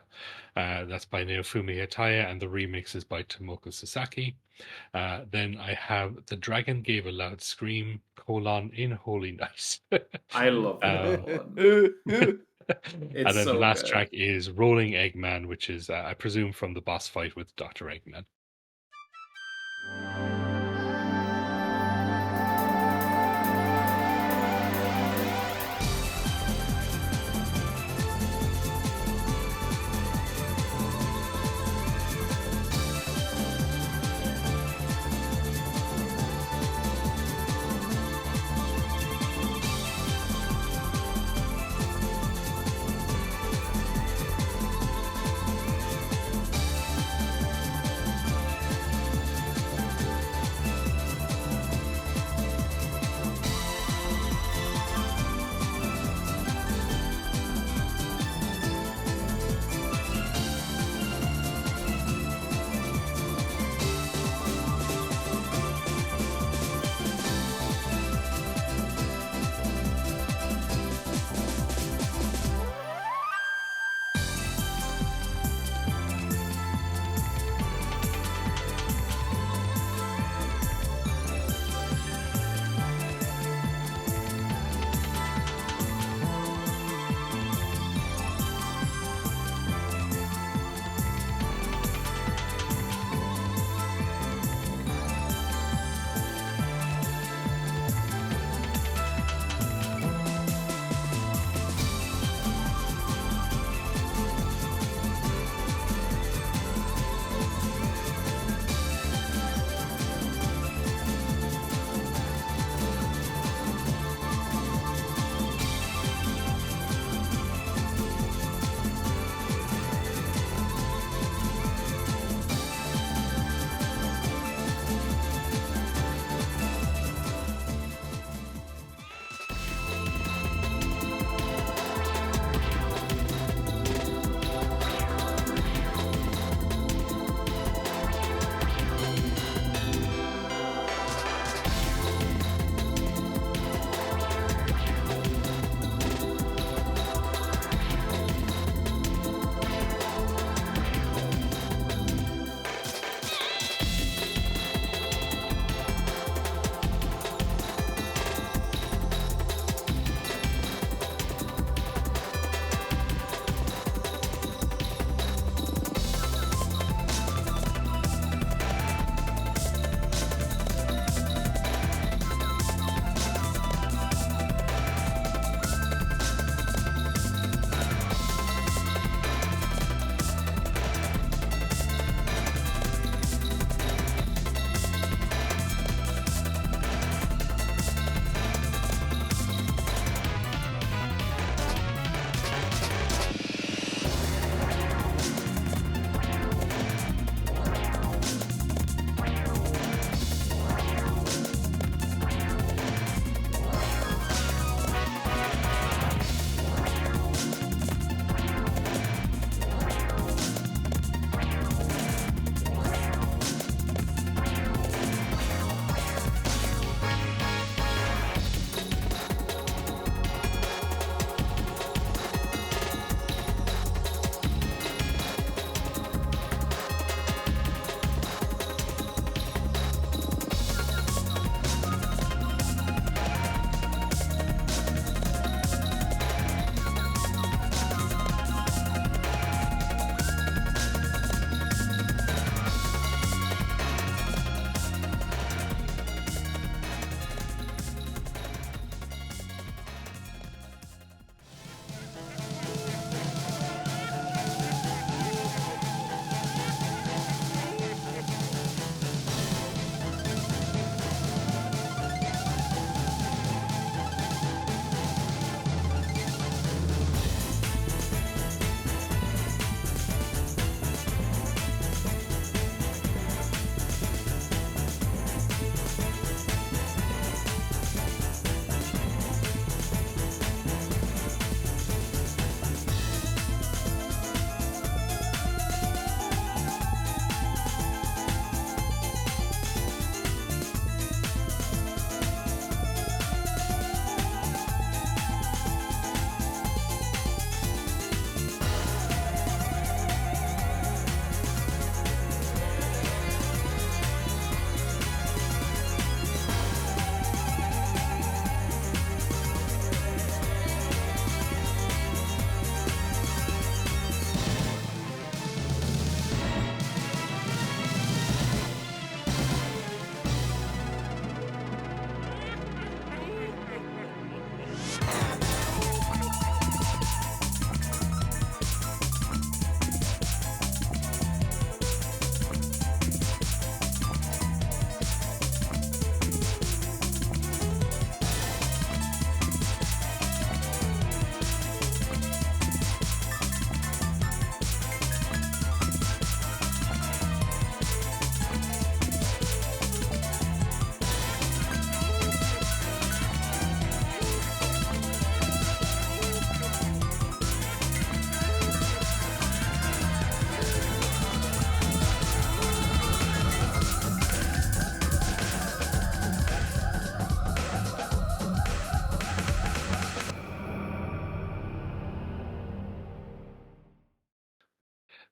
That's by Naofumi Hataya, and the remix is by Tomoko Sasaki. Then I have "The Dragon Gave a Loud Scream: in Holy Night." I love that um, one. It's then so the last good. track is Rolling Eggman, which is, I presume, from the boss fight with Dr. Eggman.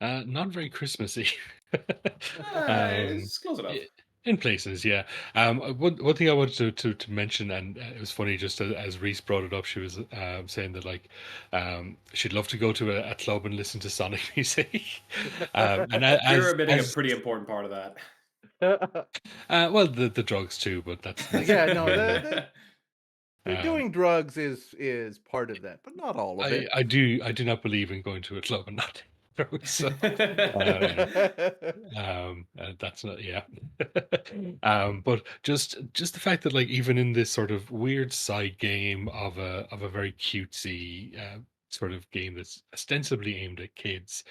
Not very Christmassy. It's close enough. In places, yeah. One thing I wanted to mention, and it was funny, just as Reese brought it up, she was saying that like she'd love to go to a club and listen to Sonic music. And You're omitting a pretty important part of that. well, the drugs too, but that's Yeah, no, yeah. doing drugs is part of that, but not all of it. I do not believe in going to a club and not drugs. So, that's not but just the fact that like even in this sort of weird side game of a very cutesy sort of game that's ostensibly aimed at kids,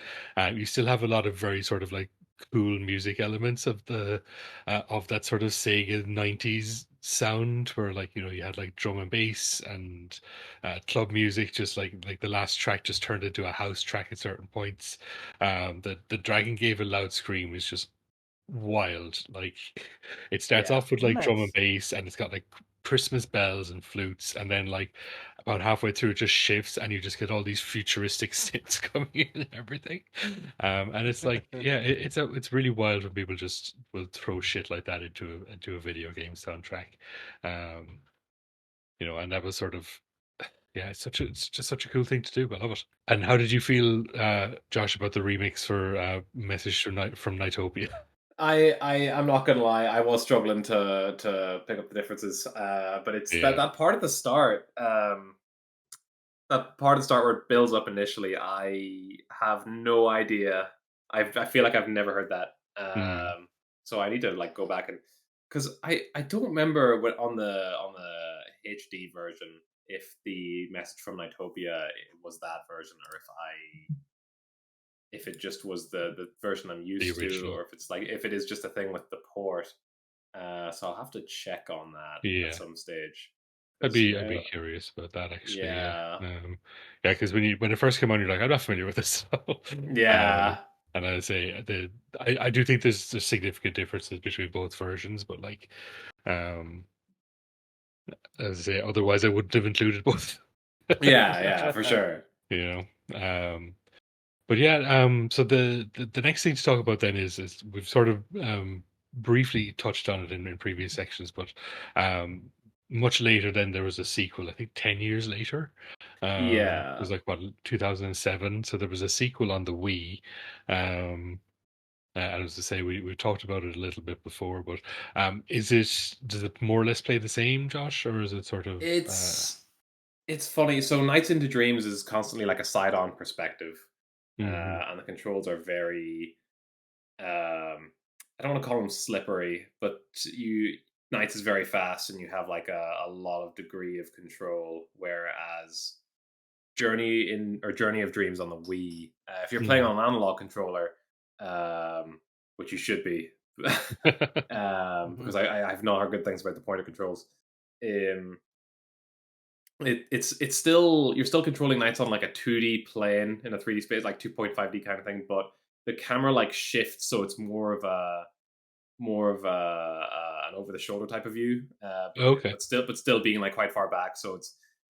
you still have a lot of very sort of like cool music elements of the of that sort of Sega 90s sound, where like you had like drum and bass and club music, just like the last track just turned into a house track at certain points. The dragon gave a loud scream is just wild. Like it starts off with like drum and Nice. bass, and it's got like Christmas bells and flutes, and then like about halfway through it just shifts, and you just get all these futuristic synths coming in and everything. And it's like, yeah, it's really wild when people just will throw shit like that into a video game soundtrack. And that was sort of, yeah, it's just such a cool thing to do. I love it. And how did you feel, Josh, about the remix for Message from Nightopia? I'm not gonna lie, I was struggling to pick up the differences, but it's Yeah. that part at the start, that part at the start where it builds up initially. I have no idea. I feel like I've never heard that, so I need to like go back and because I don't remember what on the HD version if the message from Nightopia was that version or if it just was the version I'm used to, original. or if it's like if it is just a thing with the port. So I'll have to check on that Yeah. at some stage. I'd be curious about that actually. Yeah. Because when it first came on, you're like, I'm not familiar with this. Yeah. And I say I do think there's significant differences between both versions, but like, as I say, otherwise I wouldn't have included both. Yeah, for sure. But yeah, so the next thing to talk about then is we've sort of briefly touched on it in previous sections, but much later then there was a sequel, I think 10 years later. It Yeah. was like what, 2007. So there was a sequel on the Wii. And as I say, we talked about it a little bit before, but does it more or less play the same, Josh, or is it sort of It's funny. So Nights into Dreams is constantly like a side-on perspective, mhm. and the controls are very. I don't want to call them slippery, but Nights is very fast, and you have like a lot of degree of control. Whereas Journey of Dreams on the Wii, if you're playing on an analog controller, which you should be, because I have not heard good things about the pointer controls. It's still you're still controlling Knights on like a 2D plane in a 3D space, like 2.5D kind of thing, but the camera like shifts, so it's more of a an over the shoulder type of view, Okay. but still being like quite far back, so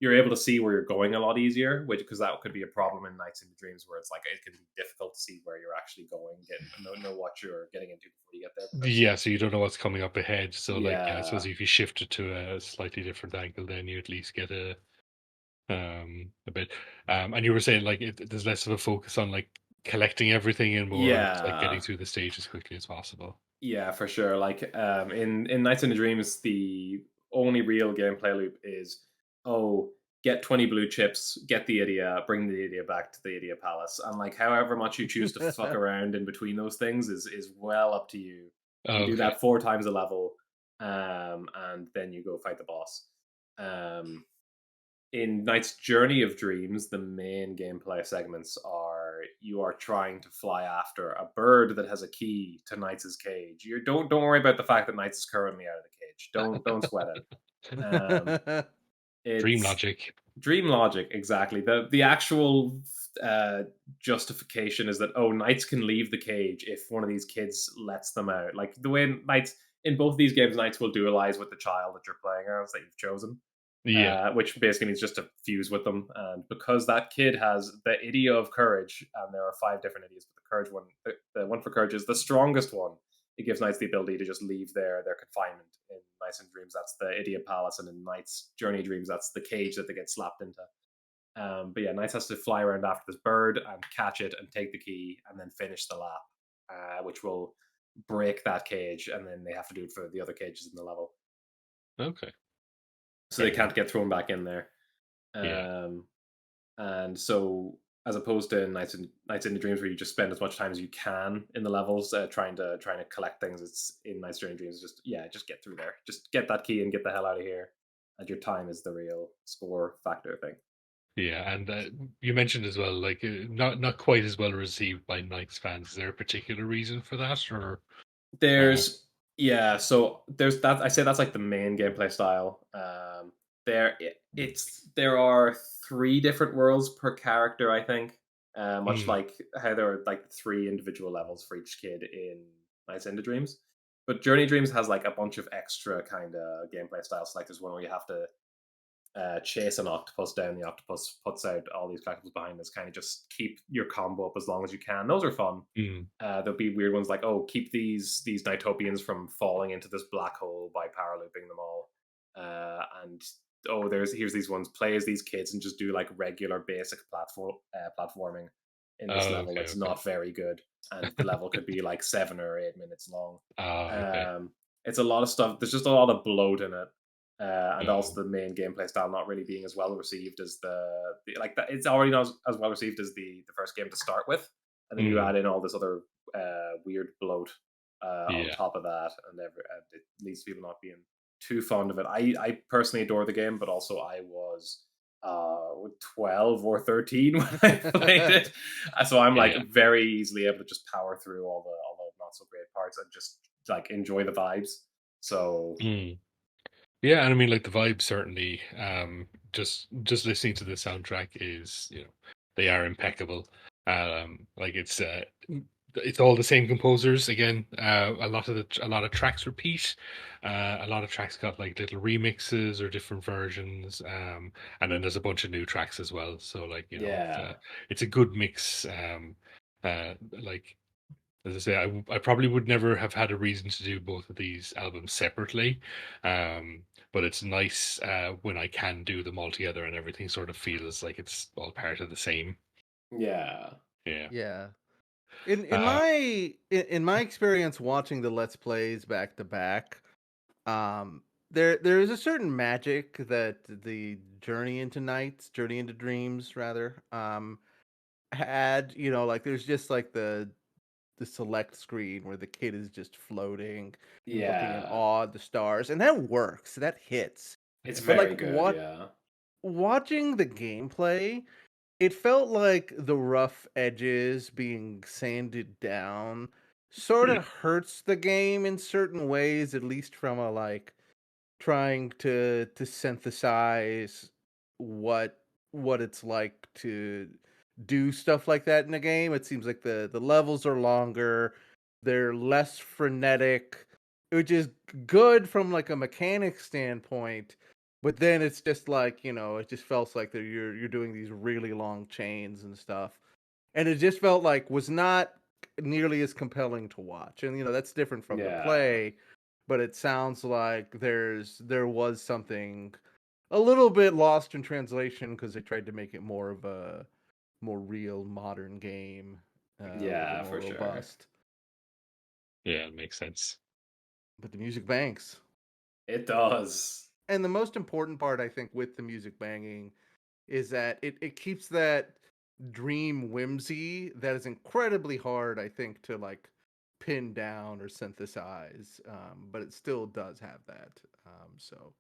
you're able to see where you're going a lot easier, which because that could be a problem in Nights into Dreams where it's like it can be difficult to see where you're actually going, know what you're getting into before you get there. Yeah, so you don't know what's coming up ahead. So like, yeah, I suppose Yeah. if you shift it to a slightly different angle, then you at least get a bit. And you were saying like there's less of a focus on like collecting everything and more just, like getting Yeah. through the stage as quickly as possible. Yeah, for sure. Like in Nights into Dreams, the only real gameplay loop is get 20 blue chips, get the idiot, bring the idiot back to the idiot palace, and like however much you choose to fuck around in between those things is well up to you. You do Okay. that 4 times a level, and then you go fight the boss. In Knight's Journey of Dreams, the main gameplay segments are you are trying to fly after a bird that has a key to Knight's cage. You don't worry about the fact that Knight's is currently out of the cage. Don't sweat it. Dream It's logic. dream logic, exactly. The actual justification is that Knights can leave the cage if one of these kids lets them out. Like the way Knights in both these games, Knights will dualize with the child that you're playing as that you've chosen. Yeah. Which basically means just to fuse with them. And because that kid has the idiot of courage, and there are 5 different idiots with the Courage one, the one for Courage is the strongest one. It gives knights the ability to just leave their confinement. In Nights and Dreams, that's the Idiot Palace, and in Knights Journey Dreams, that's the cage that they get slapped into. But yeah, Knights has to fly around after this bird and catch it and take the key and then finish the lap, which will break that cage, and then they have to do it for the other cages in the level. Okay. So they can't get thrown back in there. Yeah. And so, as opposed to Nights into Dreams, where you just spend as much time as you can in the levels trying to collect things, it's in Nights Journey Dreams. Just get through there, just get that key and get the hell out of here. And your time is the real score factor thing. Yeah, and you mentioned as well, like not quite as well received by Knights fans. Is there a particular reason for that, or there's so there's that. I say that's like the main gameplay style. There are 3 different worlds per character, I think. Much like how there are like 3 individual levels for each kid in Nights into Dreams. But Journey Dreams has like a bunch of extra kind of gameplay styles. Like there's one where you have to chase an octopus down. The octopus puts out all these collectibles behind us. Kind of just keep your combo up as long as you can. Those are fun. There'll be weird ones like, oh, keep these Nightopians from falling into this black hole by power looping them all. And oh, here's these ones. Play as these kids and just do like regular basic platforming in this level. It's not very good, and the level could be like 7 or 8 minutes long. It's a lot of stuff. There's just a lot of bloat in it. And also the main gameplay style not really being as well received as it's already not as well received as the first game to start with, and then you add in all this other weird bloat on top of that, and it leads to people not being too fond of it. I personally adore the game, but also I was 12 or 13 when I played it, so I'm like very easily able to just power through all the not so great parts and just like enjoy the vibes. So. Yeah, and I mean, like the vibe certainly. Just listening to the soundtrack is, they are impeccable. Like it's all the same composers again. A lot of tracks repeat. A lot of tracks got like little remixes or different versions. And then there's a bunch of new tracks as well. So like it's a good mix. Like. As I say, I probably would never have had a reason to do both of these albums separately, but it's nice when I can do them all together and everything sort of feels like it's all part of the same. Yeah. In my experience watching the Let's Plays back to back, there is a certain magic that the Journey into Dreams rather, had. Like there's just like the select screen where the kid is just floating and looking in awe at the stars, and that works. That hits. It's very good. Watching the gameplay, it felt like the rough edges being sanded down sort of hurts the game in certain ways, at least from a like trying to synthesize what it's like to do stuff like that in a game. It seems like the levels are longer, they're less frenetic, which is good from like a mechanic standpoint. But then it's just like, it just felt like that you're doing these really long chains and stuff. And it just felt like was not nearly as compelling to watch. And that's different from the play, but it sounds like there was something a little bit lost in translation because they tried to make it more of a more real modern game. Yeah, for robust. Sure. Yeah, it makes sense. But the music bangs. It does. And the most important part, I think, with the music banging is that it keeps that dream whimsy that is incredibly hard, I think, to like pin down or synthesize. But it still does have that. So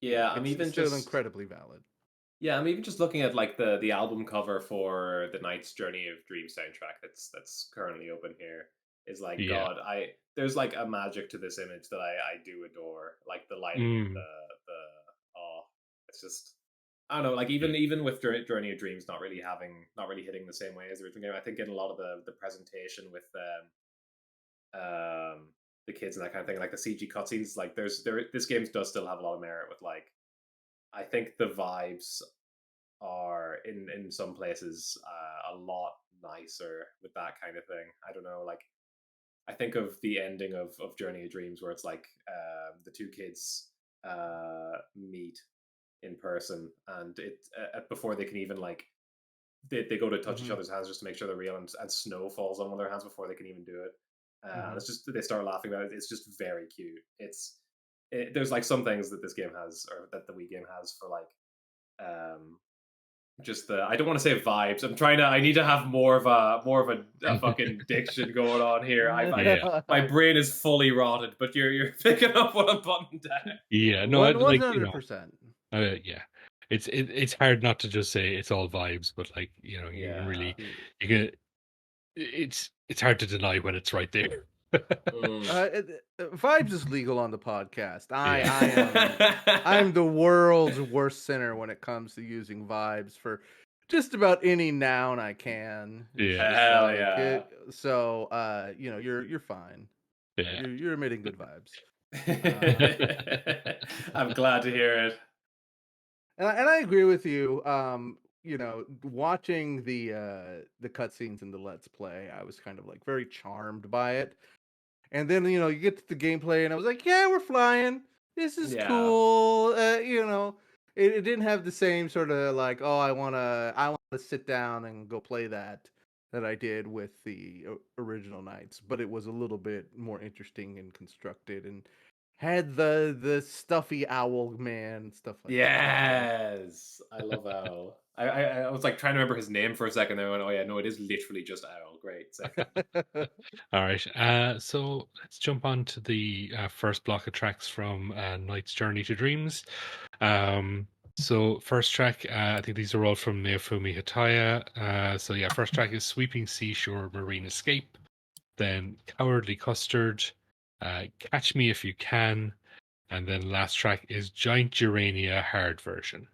yeah, I'm even still just incredibly valid. Yeah, I'm even just looking at like the album cover for the Night's Journey of Dream soundtrack that's currently open here. Is like God, there's like a magic to this image that I do adore. Like the lighting, it's just I don't know. Like even with Journey of Dreams not really hitting the same way as the original game. I think in a lot of the presentation with the kids and that kind of thing, like the CG cutscenes, like this game does still have a lot of merit with like. I think the vibes are in some places a lot nicer with that kind of thing. I don't know, like I think of the ending of Journey of Dreams where it's like the two kids meet in person, and it before they can even like they go to touch each other's hands just to make sure they're real, and snow falls on one of their hands before they can even do it. And it's just they start laughing about it. It's just very cute. There's like some things that this game has, or that the Wii game has, for like just the I don't want to say vibes. I need to have more of a fucking diction going on here. My brain is fully rotted, but you're picking up what I'm putting down. Yeah, no, like 100%. Yeah, it's hard not to just say it's all vibes, but like you can really it's hard to deny when it's right there. Vibes is legal on the podcast. I'm the world's worst sinner when it comes to using vibes for just about any noun I can. Hell yeah. So you're fine. Yeah. You're emitting good vibes. I'm glad to hear it. And I agree with you. Watching the cutscenes in the Let's Play, I was kind of like very charmed by it. And then you get to the gameplay, and I was like, yeah, we're flying. This is cool. It didn't have the same sort of like, oh, I wanna sit down and go play that I did with the original Knights, but it was a little bit more interesting and constructed, and had the stuffy owl man and stuff like that. Yes, I love Owl. I was like trying to remember his name for a second. Then I went, oh yeah, no, it is literally just Owl. Great. All right. So let's jump on to the first block of tracks from Knight's Journey to Dreams. So first track, I think these are all from Naofumi Hataya. So yeah, first track is Sweeping Seashore Marine Escape. Then Cowardly Custard, Catch Me If You Can. And then last track is Giant Girania Hard Version.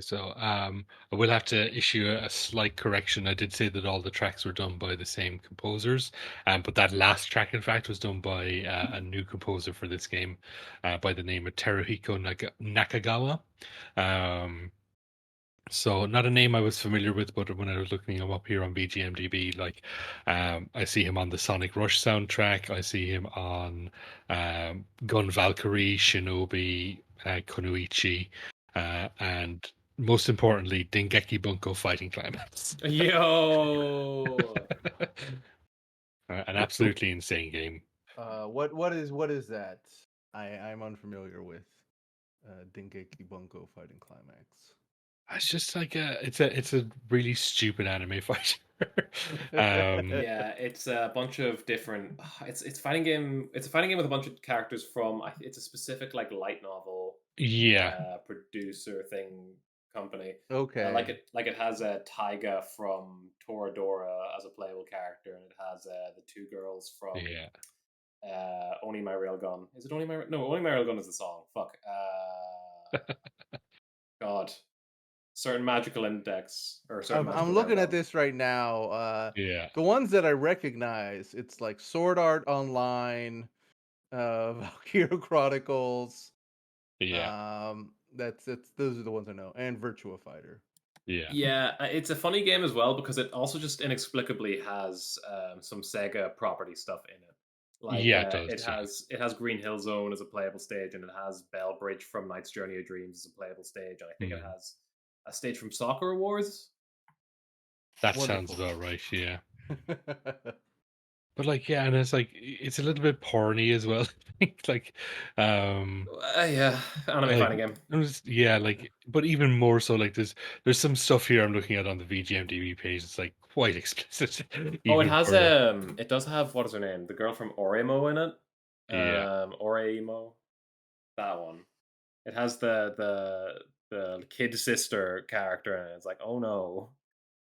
So I will have to issue a slight correction. I did say that all the tracks were done by the same composers, but that last track, in fact, was done by a new composer for this game by the name of Teruhiko Nakagawa. So not a name I was familiar with, but when I was looking him up here on BGMDB, like I see him on the Sonic Rush soundtrack. I see him on Gun Valkyrie, Shinobi, Kunoichi, and most importantly, Dengeki Bunko Fighting Climax. Yo. An absolutely insane game. What is that? I'm unfamiliar with Dengeki Bunko Fighting Climax. It's just like it's a really stupid anime fighter. Yeah, it's a bunch of different. It's fighting game. It's a fighting game with a bunch of characters from. It's a specific like light novel Yeah, producer thing company. Okay. Like it has a Taiga from Toradora as a playable character, and it has the two girls from yeah. Only My Railgun. Is it Only My No, Only My Railgun is the song. Fuck. God. Certain magical index or certain magical I'm looking at railgun. this right now. Yeah. The ones that I recognize, it's like Sword Art Online, Valkyria Chronicles. Yeah. That's those are the ones I know, and Virtua Fighter. Yeah. Yeah, it's a funny game as well because it also just inexplicably has some Sega property stuff in it. Like Yeah, it does. it has Green Hill Zone as a playable stage, and it has Bell Bridge from Knight's Journey of Dreams as a playable stage, and I think it has a stage from Soccer Wars. That Wonderful. sounds about right. Yeah. But like, yeah, and it's like it's a little bit porny as well. I think like, Yeah, anime like fighting game. yeah, like, but even more so, like there's some stuff here I'm looking at on the VGMDB page. It's like quite explicit. Oh, it Even has for it does have what is her name? The girl from Oremo in it. yeah, Oremo, that one. It has the kid sister character, and it's like, oh no,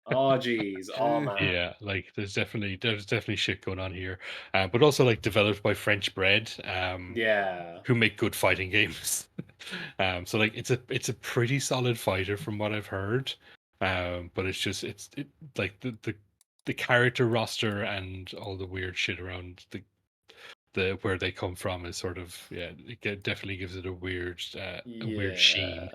oh geez, oh man, yeah, like there's definitely shit going on here, but also like developed by French Bread, yeah, who make good fighting games. So like it's a pretty solid fighter from what I've heard. But it's just like the character roster and all the weird shit around the where they come from is sort of definitely gives it a weird sheen.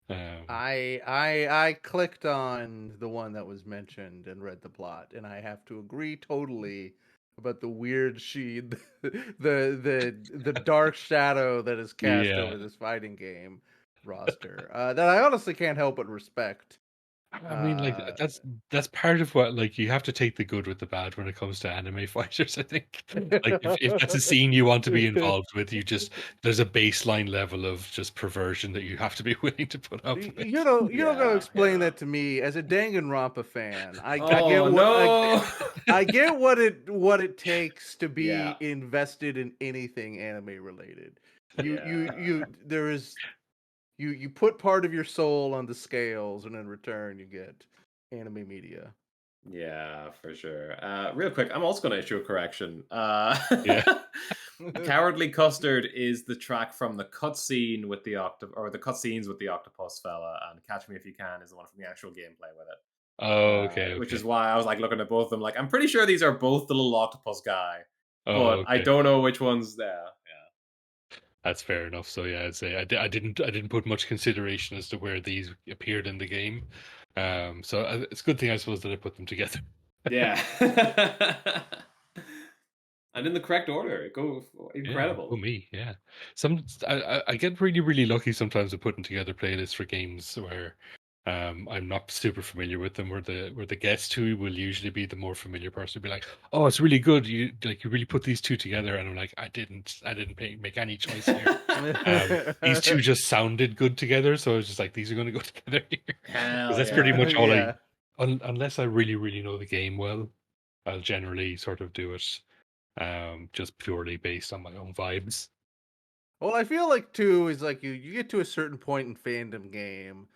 yeah, I clicked on the one that was mentioned and read the plot, and I have to agree totally about the weird sheen, the dark shadow that is cast Yeah. over this fighting game roster. That I honestly can't help but respect. I mean, like that's part of what like you have to take the good with the bad when it comes to anime fighters. I think like if that's a scene you want to be involved with, there's a baseline level of just perversion that you have to be willing to put up with. You don't gotta yeah, explain yeah. that to me as a Danganronpa fan. I get Oh what no, I get what it takes to yeah, be invested in anything anime related. yeah. There is you put part of your soul on the scales, and in return you get anime media. Yeah, for sure. Real quick, I'm also going to issue a correction. Yeah. Cowardly Custard is the track from the cutscene with the the cutscenes with the octopus fella, and Catch Me If You Can is the one from the actual gameplay with it. Oh, okay, Which is okay. why I was like looking at both of them, like I'm pretty sure these are both the little octopus guy, Oh, but I okay. don't know which one's there. That's fair enough. So yeah, I'd say I didn't put much consideration as to where these appeared in the game. So it's a good thing I suppose that I put them together. Yeah. And in the correct order. Go Yeah, oh incredible. me, yeah. I get really lucky sometimes with putting together playlists for games where I'm not super familiar with them, where the guest who will usually be the more familiar person will be like, oh, it's really good. You really put these two together, and I'm like, I didn't make any choice here. These two just sounded good together, so I was just like, these are going to go together here because Hell that's pretty yeah. much all Yeah. unless I really know the game well, I'll generally sort of do it just purely based on my own vibes. Well, I feel like too is like you get to a certain point in fandom game,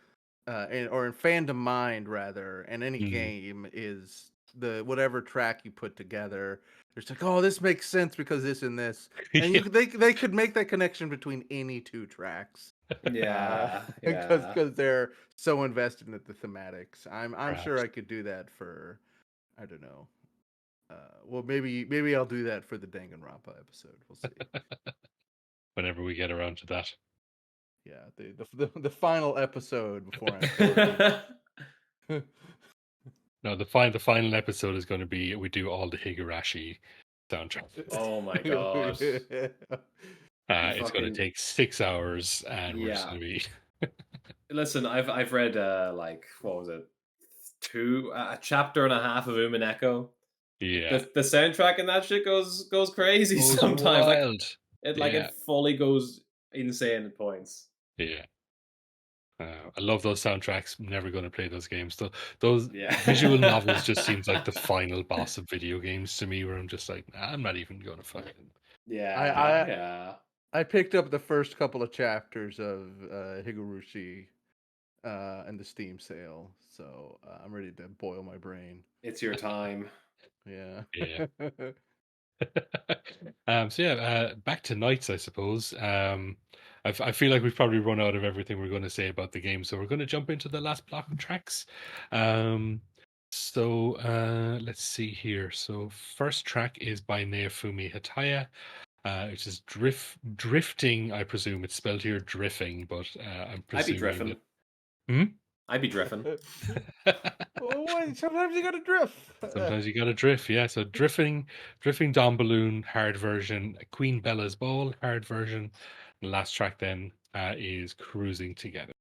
or in fandom mind rather, and any Mm, game is the whatever track you put together. It's like, oh, this makes sense because this and this, and Yeah. they could make that connection between any two tracks. Yeah, because yeah. they're so invested in the thematics. I'm sure Perhaps. I could do that for, I don't know. Well, maybe I'll do that for the Danganronpa episode. We'll see. Whenever we get around to that. Yeah, the final episode before I'm 40. No, the final episode is going to be we do all the Higurashi soundtrack. Oh my god. It's going to Fucking- take 6 hours, and we're just Yeah. going to be. Listen, I've read like what was it, a chapter and a half of Umineko. Yeah. The soundtrack in that shit goes crazy Goes sometimes. Like wild. it fully goes insane at points. Yeah. I love those soundtracks. I'm never going to play those games. Those Yeah. visual novels just seems like the final boss of video games to me, where I'm just like, nah, I'm not even going to fucking. Yeah. Yeah. I picked up the first couple of chapters of Higurushi in the Steam sale, so I'm ready to boil my brain. It's your time. Yeah. Yeah. So yeah, back to Knights, I suppose. I feel like we've probably run out of everything we're going to say about the game, so we're going to jump into the last block of tracks. So let's see here. So first track is by Naofumi Hataya, which is drifting. I presume it's spelled here drifting, but I'm I'd be presuming. drifting. I'd be drifting. Oh, sometimes you gotta drift. Sometimes you gotta drift, yeah. So drifting Donbalon hard version, Queen Bella's Ball hard version. The last track then is Cruising Together.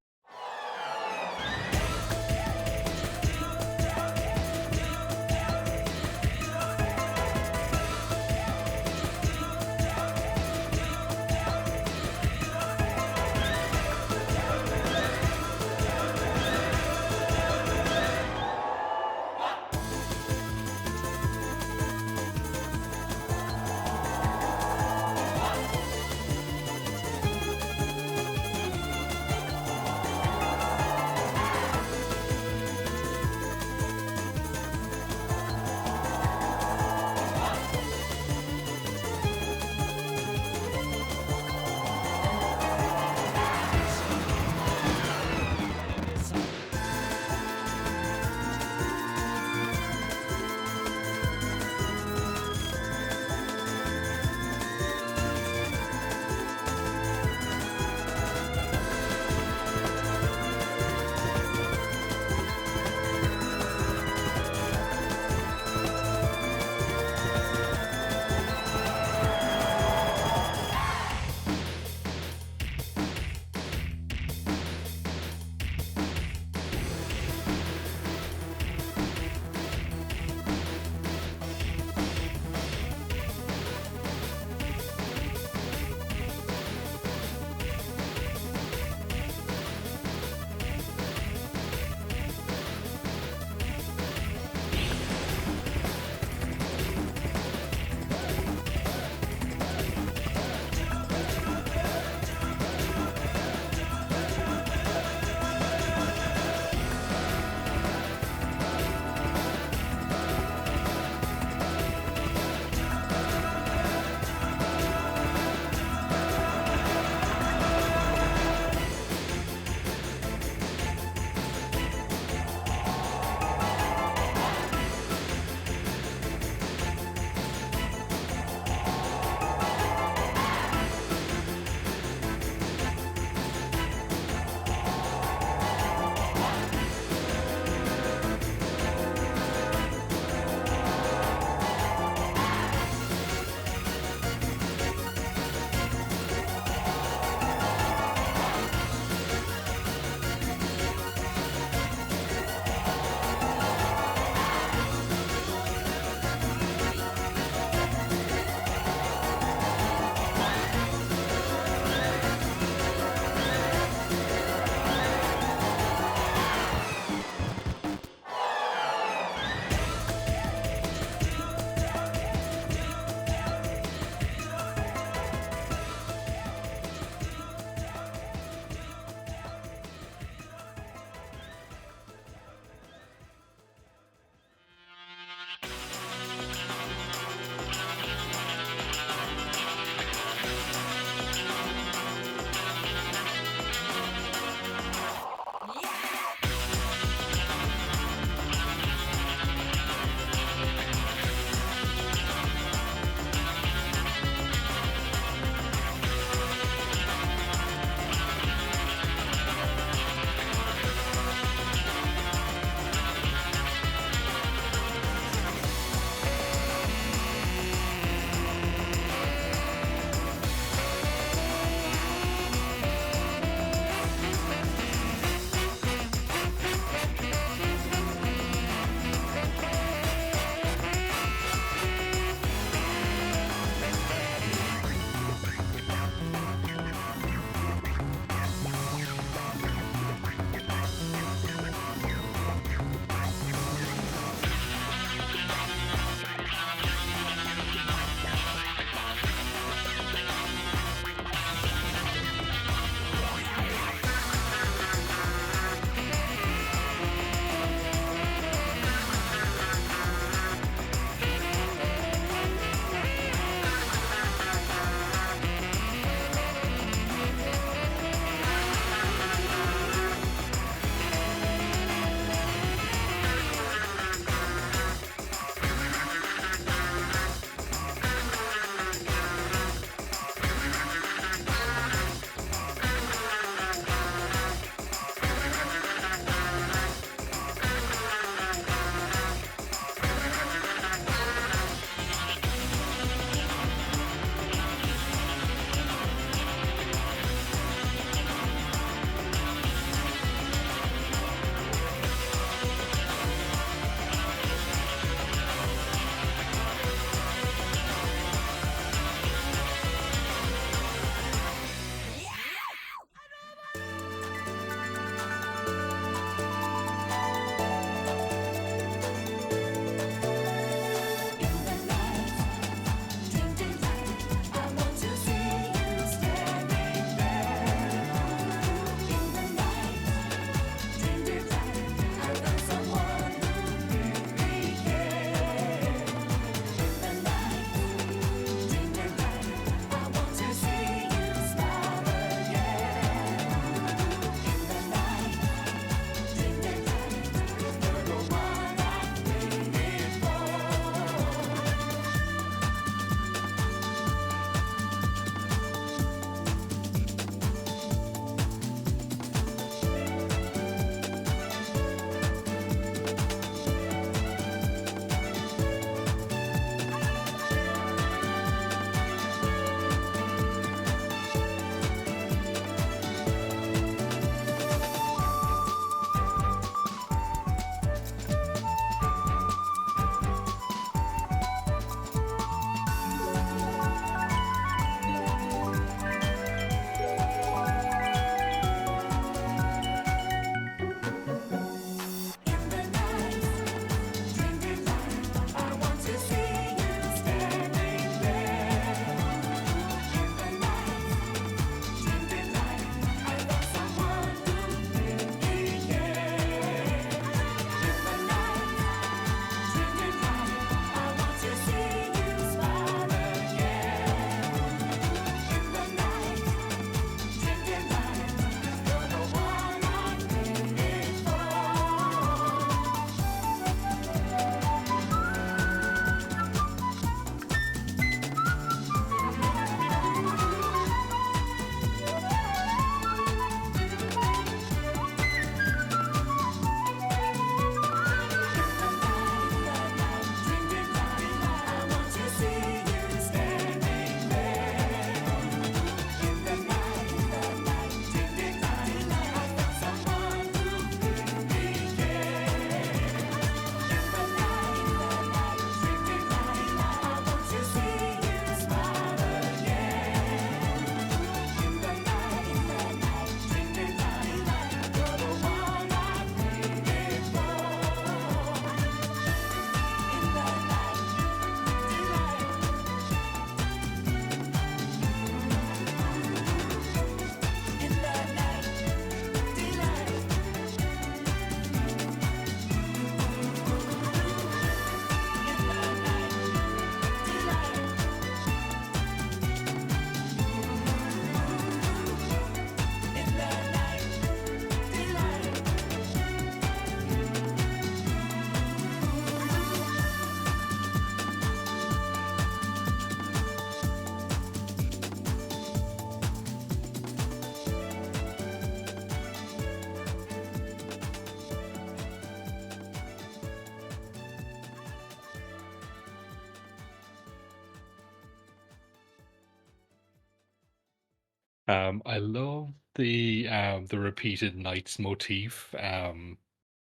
I love the repeated knights motif.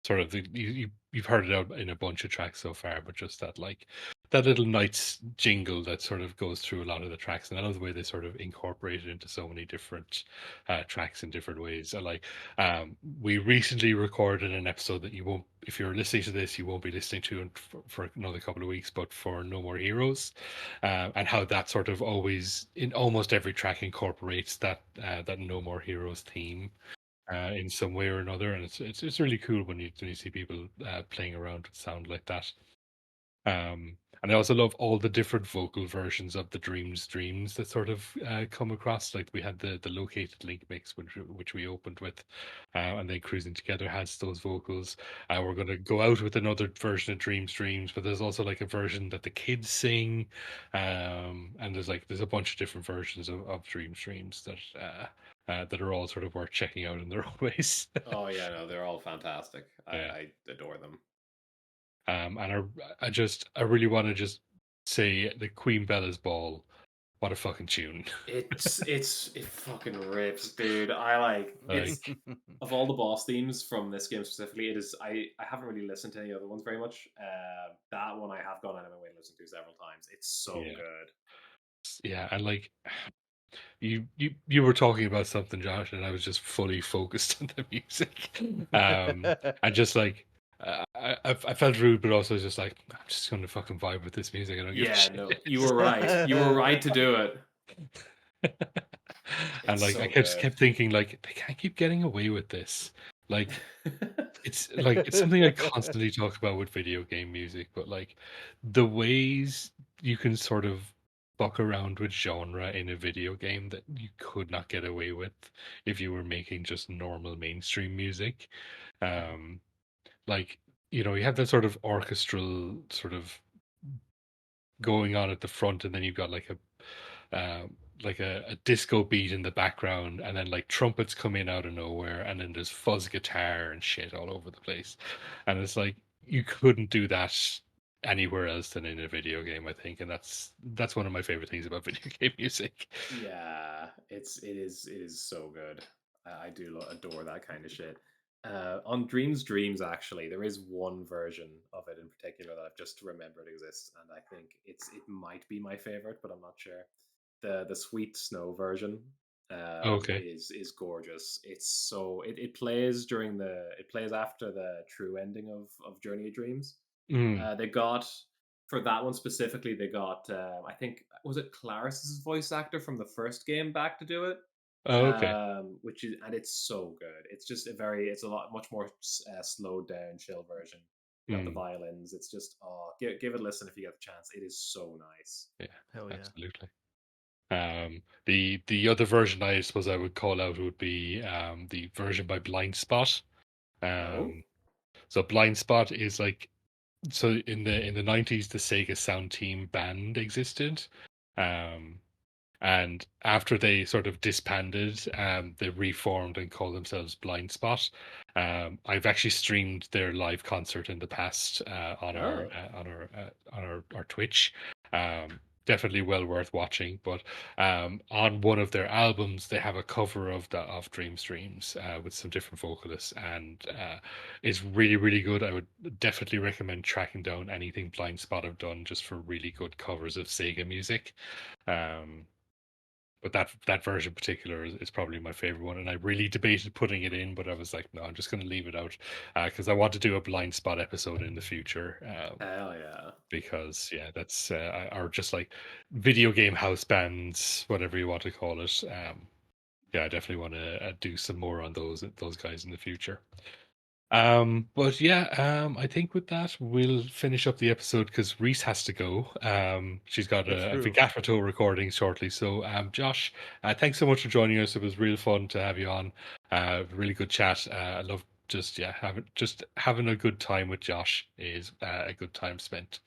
Sort of you've heard it out in a bunch of tracks so far, but just that like that little knights jingle that sort of goes through a lot of the tracks, and I love the way they sort of incorporate it into so many different tracks in different ways. I like we recently recorded an episode that you won't, if you're listening to this, you won't be listening to it for another couple of weeks, but for No More Heroes, and how that sort of always in almost every track incorporates that No More Heroes theme in some way or another, and it's really cool when you see people playing around with sound like that. And I also love all the different vocal versions of the Dreams that sort of come across. Like we had the Located Link mix, which we opened with, and then Cruising Together has those vocals. We're going to go out with another version of Dreams, but there's also like a version that the kids sing, and there's a bunch of different versions of Dreams that are all sort of worth checking out in their own ways. Oh yeah, no, they're all fantastic. Yeah. I adore them. And I really want to just say the Queen Bella's Ball. What a fucking tune! It fucking rips, dude. I like it's of all the boss themes from this game specifically. It is I haven't really listened to any other ones very much. That one I have gone out of my way to listen to several times. It's so Yeah. good. Yeah, and like you were talking about something, Josh, and I was just fully focused on the music. And just like I felt rude, but also just like I'm just going to fucking vibe with this music. I don't give a Yeah, shit. no, you were right. You were right to do it. And It's like so I just good. kept thinking, like they can't keep getting away with this. Like it's something I constantly talk about with video game music, but like the ways you can sort of fuck around with genre in a video game that you could not get away with if you were making just normal mainstream music. Um, like, you know, you have that sort of orchestral sort of going on at the front, and then you've got like a disco beat in the background, and then like trumpets come in out of nowhere, and then there's fuzz guitar and shit all over the place, and it's like you couldn't do that anywhere else than in a video game, I think, and that's one of my favorite things about video game music. Yeah, it is so good. I do adore that kind of shit. On Dreams, actually, there is one version of it in particular that I've just remembered exists, and I think it might be my favorite, but I'm not sure. The Sweet Snow version Okay. is gorgeous. It's so it plays it plays after the true ending of Journey of Dreams. Mm. They got for that one specifically. They got I think was it Claris's voice actor from the first game back to do it. Oh, okay. Which is and it's so good. It's just it's a lot much more slowed down, chill version. You got the Mm. violins. It's just give it a listen if you get the chance. It is so nice. Yeah, Hell yeah. absolutely. The other version I suppose I would call out would be the version by Blind Spot. Oh, So Blind Spot is like, so in the 90s the Sega Sound Team band existed. Um and after they sort of disbanded, they reformed and called themselves Blind Spot. I've actually streamed their live concert in the past on oh, our Twitch. Definitely well worth watching. But on one of their albums, they have a cover of Dreams with some different vocalists, and it's really good. I would definitely recommend tracking down anything Blind Spot have done just for really good covers of Sega music. Um, but that version in particular is probably my favorite one, and I really debated putting it in, but I was like, no, I'm just going to leave it out because I want to do a Blind Spot episode in the future. hell yeah. Because yeah, that's or just like video game house bands, whatever you want to call it. Yeah, I definitely want to do some more on those guys in the future. But yeah, I think with that we'll finish up the episode because Reese has to go. She's got That's a true. Vigato recording shortly. So, Josh, thanks so much for joining us. It was real fun to have you on. Really good chat. I love having a good time with Josh is a good time spent.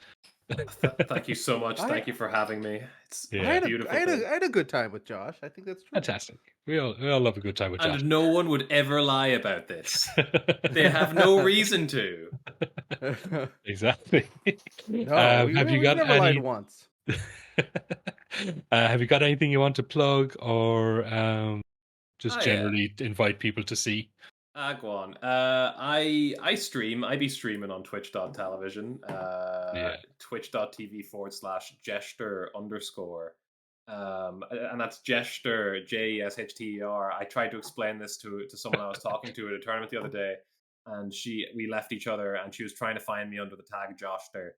Thank you so much. I Thank you for having me. It's I Yeah, a had a beautiful I had thing. a I had a good time with Josh. I think that's true. fantastic. We all love a good time with Josh. And no one would ever lie about this. They have no reason to. Exactly. No, Have you we've got never lied any? once. Have you got anything you want to plug or just Oh, yeah. generally invite people to see? Go on. I stream. I be streaming on twitch.television. Yeah. Twitch.tv/jester_. And that's Jester, Jeshter. I tried to explain this to someone I was talking to at a tournament the other day, and we left each other, and she was trying to find me under the tag Joshter.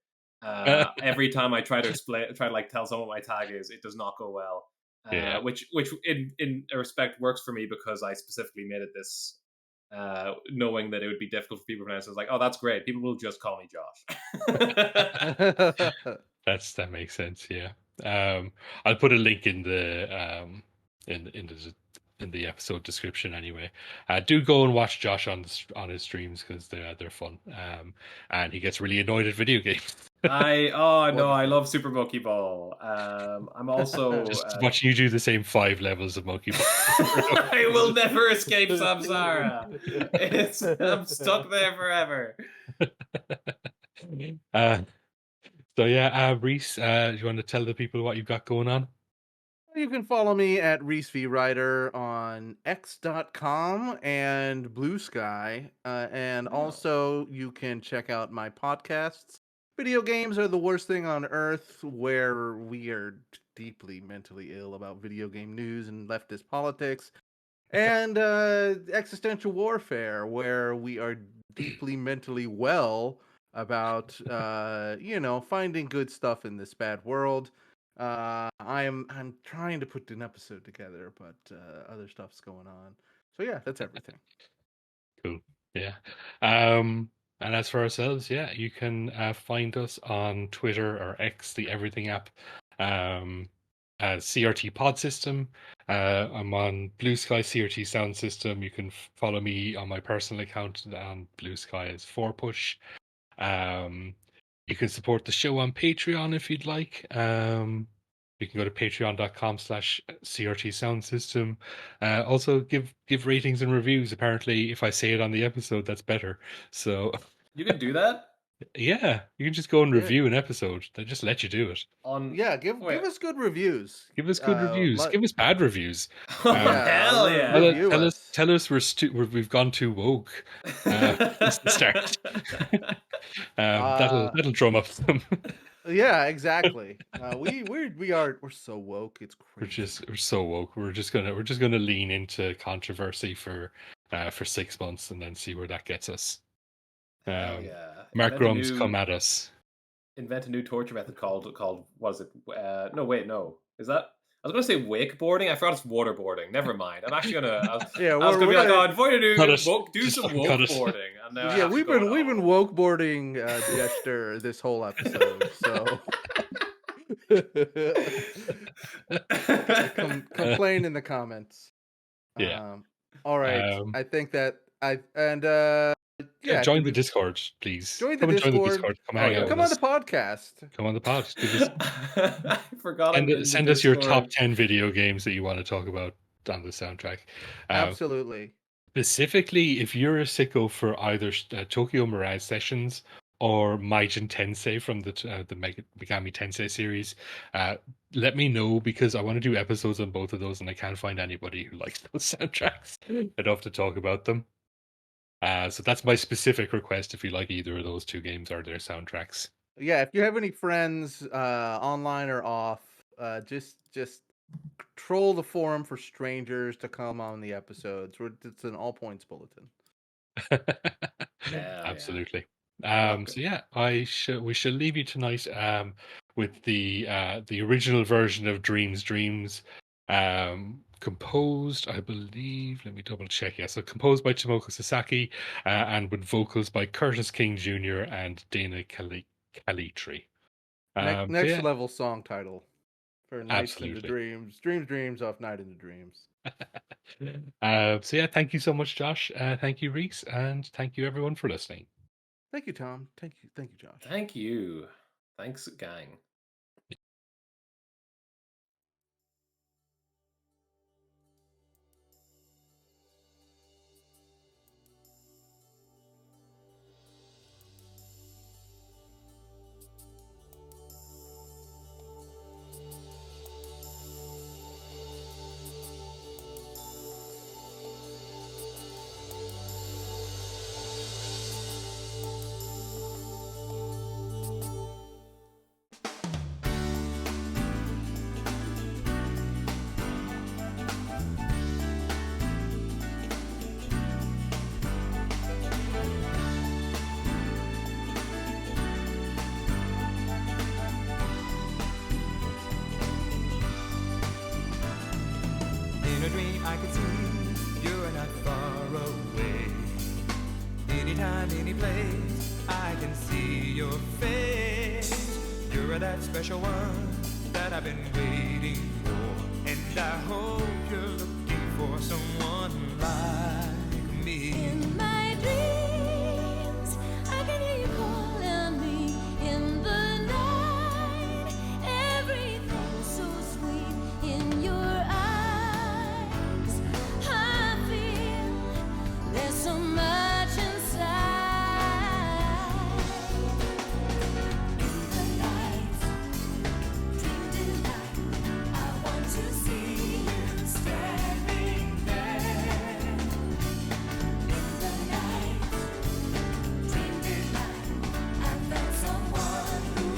Every time I try to like tell someone what my tag is, it does not go well. Yeah. Which in a respect works for me because I specifically made it this, knowing that it would be difficult for people to pronounce. I was like, oh, that's great. People will just call me Josh. That makes sense. Yeah. I'll put a link in the in the episode description anyway. Do go and watch Josh on his streams because they're fun. And he gets really annoyed at video games. I love Super Monkey Ball. I'm also Just watching you do the same 5 levels of Monkey Ball. I will never escape Samsara. I'm stuck there forever. So yeah, Reese, do you want to tell the people what you've got going on? You can follow me at Reese V Writer on x.com and Blue Sky. And also, you can check out my podcasts. Video games are the worst thing on earth, where we are deeply mentally ill about video game news and leftist politics. And Existential Warfare, where we are deeply mentally well about, finding good stuff in this bad world. I'm trying to put an episode together, but other stuff's going on. So yeah, that's everything. Cool. Yeah. And as for ourselves, yeah, you can find us on Twitter or X, the Everything app, as CRT Pod System. I'm on Blue Sky CRT Sound System. You can follow me on my personal account on Blue Sky as 4Push. You can support the show on Patreon if you'd like. You can go to patreon.com/CRT Sound System. Also give ratings and reviews. Apparently, if I say it on the episode, that's better. So You can do that? yeah, you can just go and Yeah. review an episode. They just let you do it. Give us good reviews. Give us good reviews. Give us bad reviews. Hell yeah! Tell us we've gone too woke. That's the start. That'll drum up some. Yeah, exactly. We're so woke. It's crazy. We're so woke. We're just gonna lean into controversy for 6 months and then see where that gets us. Hell yeah! Mark Grum's come at us. Invent a new torture method called what is it? No, wait, no. Is that? I was going to say wakeboarding. I forgot it's waterboarding. Never mind. I'm actually gonna. I was going to be like, I'm going to do some wakeboarding. And now yeah, we've been wakeboarding Jester this whole episode. So complain in the comments. Yeah. All right. I think that join the Discord, please. Join the Discord. Come on the podcast. Come on the pod. I forgot. Send us your top 10 video games that you want to talk about on the soundtrack. Absolutely. Specifically, if you're a sicko for either Tokyo Mirage Sessions or Maijin Tensei from the Megami Tensei series, let me know, because I want to do episodes on both of those, and I can't find anybody who likes those soundtracks enough to talk about them. So that's my specific request if you like either of those 2 games or their soundtracks. Yeah, if you have any friends online or off, just troll the forum for strangers to come on the episodes. It's an all points bulletin. Absolutely. So yeah, we shall leave you tonight with the original version of Dreams, composed, I believe. Let me double check. Yeah, so composed by Tomoko Sasaki and with vocals by Curtis King Jr. and Dana Calitri. Next level song title for Nights into Dreams. Dreams off Night into Dreams. So yeah, thank you so much, Josh. Thank you, Reese, and thank you everyone for listening. Thank you, Tom. Thank you, Josh. Thank you. Thanks, gang. Anytime, any place, I can see your face. You're that special one that I've been waiting for, and I hope you're looking for someone like me. In my dreams, I can hear you calling me in the night. Everything's so sweet in your eyes. I feel there's so much inside. In the night, dream delight, I want to see you standing there. In the night, dream delight, I found someone who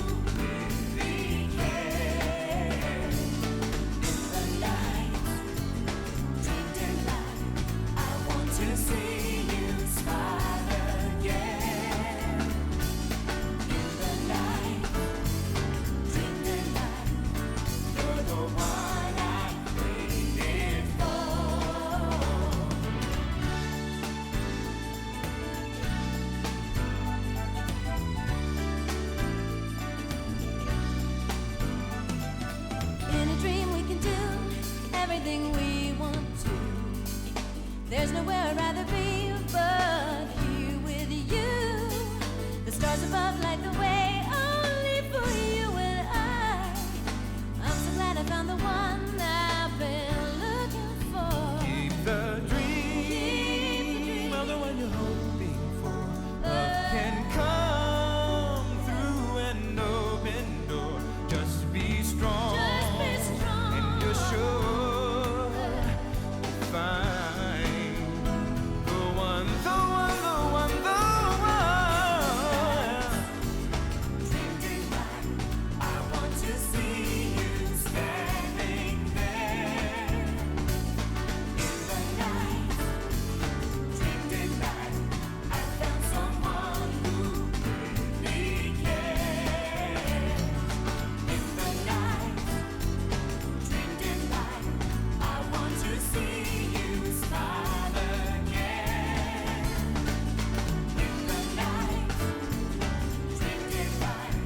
really cares. In the night, dream delight, I want to see you smile again. In the night, dream delight, you're the one I waited for. In a dream we can do everything we want to. There's nowhere I'd rather be but here with you. The stars above light the way only for you and I. I'm so glad I found the one I've been looking for. Keep the dream of the one you're hoping for. Love can come through an open door. Just be strong. Just be strong. And you're sure to find the one, the one, the one, the one. Dream delight, I want to see you standing there. In the night, dream delight, I found someone who really cares. In the night, dream delight, I want to see you smile again. In the night, dream delight,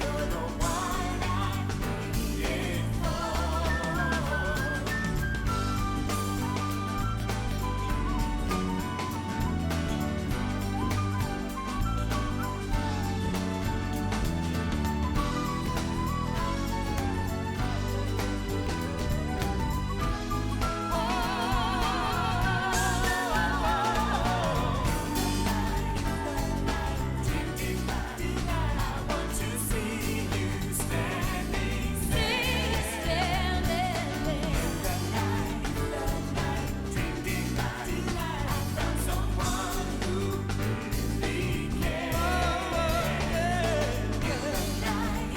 you're the one I waited for. I want to see you standing there. In the night, dream delight, I found someone who really cares. In the night,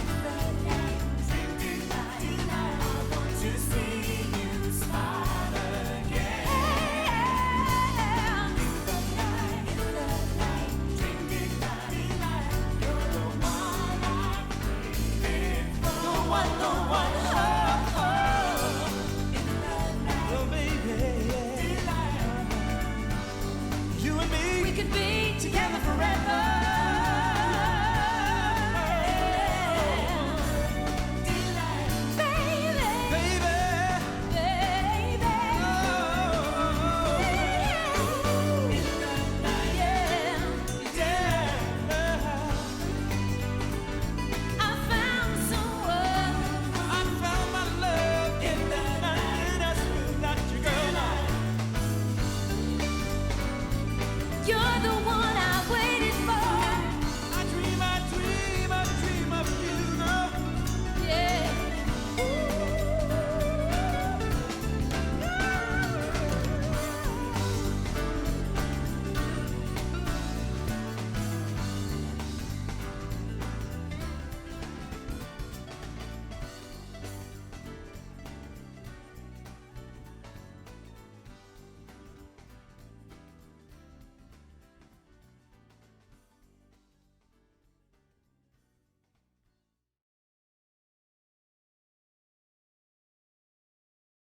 dream delight, I want to see you smile again. In the night, dream delight, you're the one I waited for. The one, In the night, Oh, baby, you and me. we could be together forever.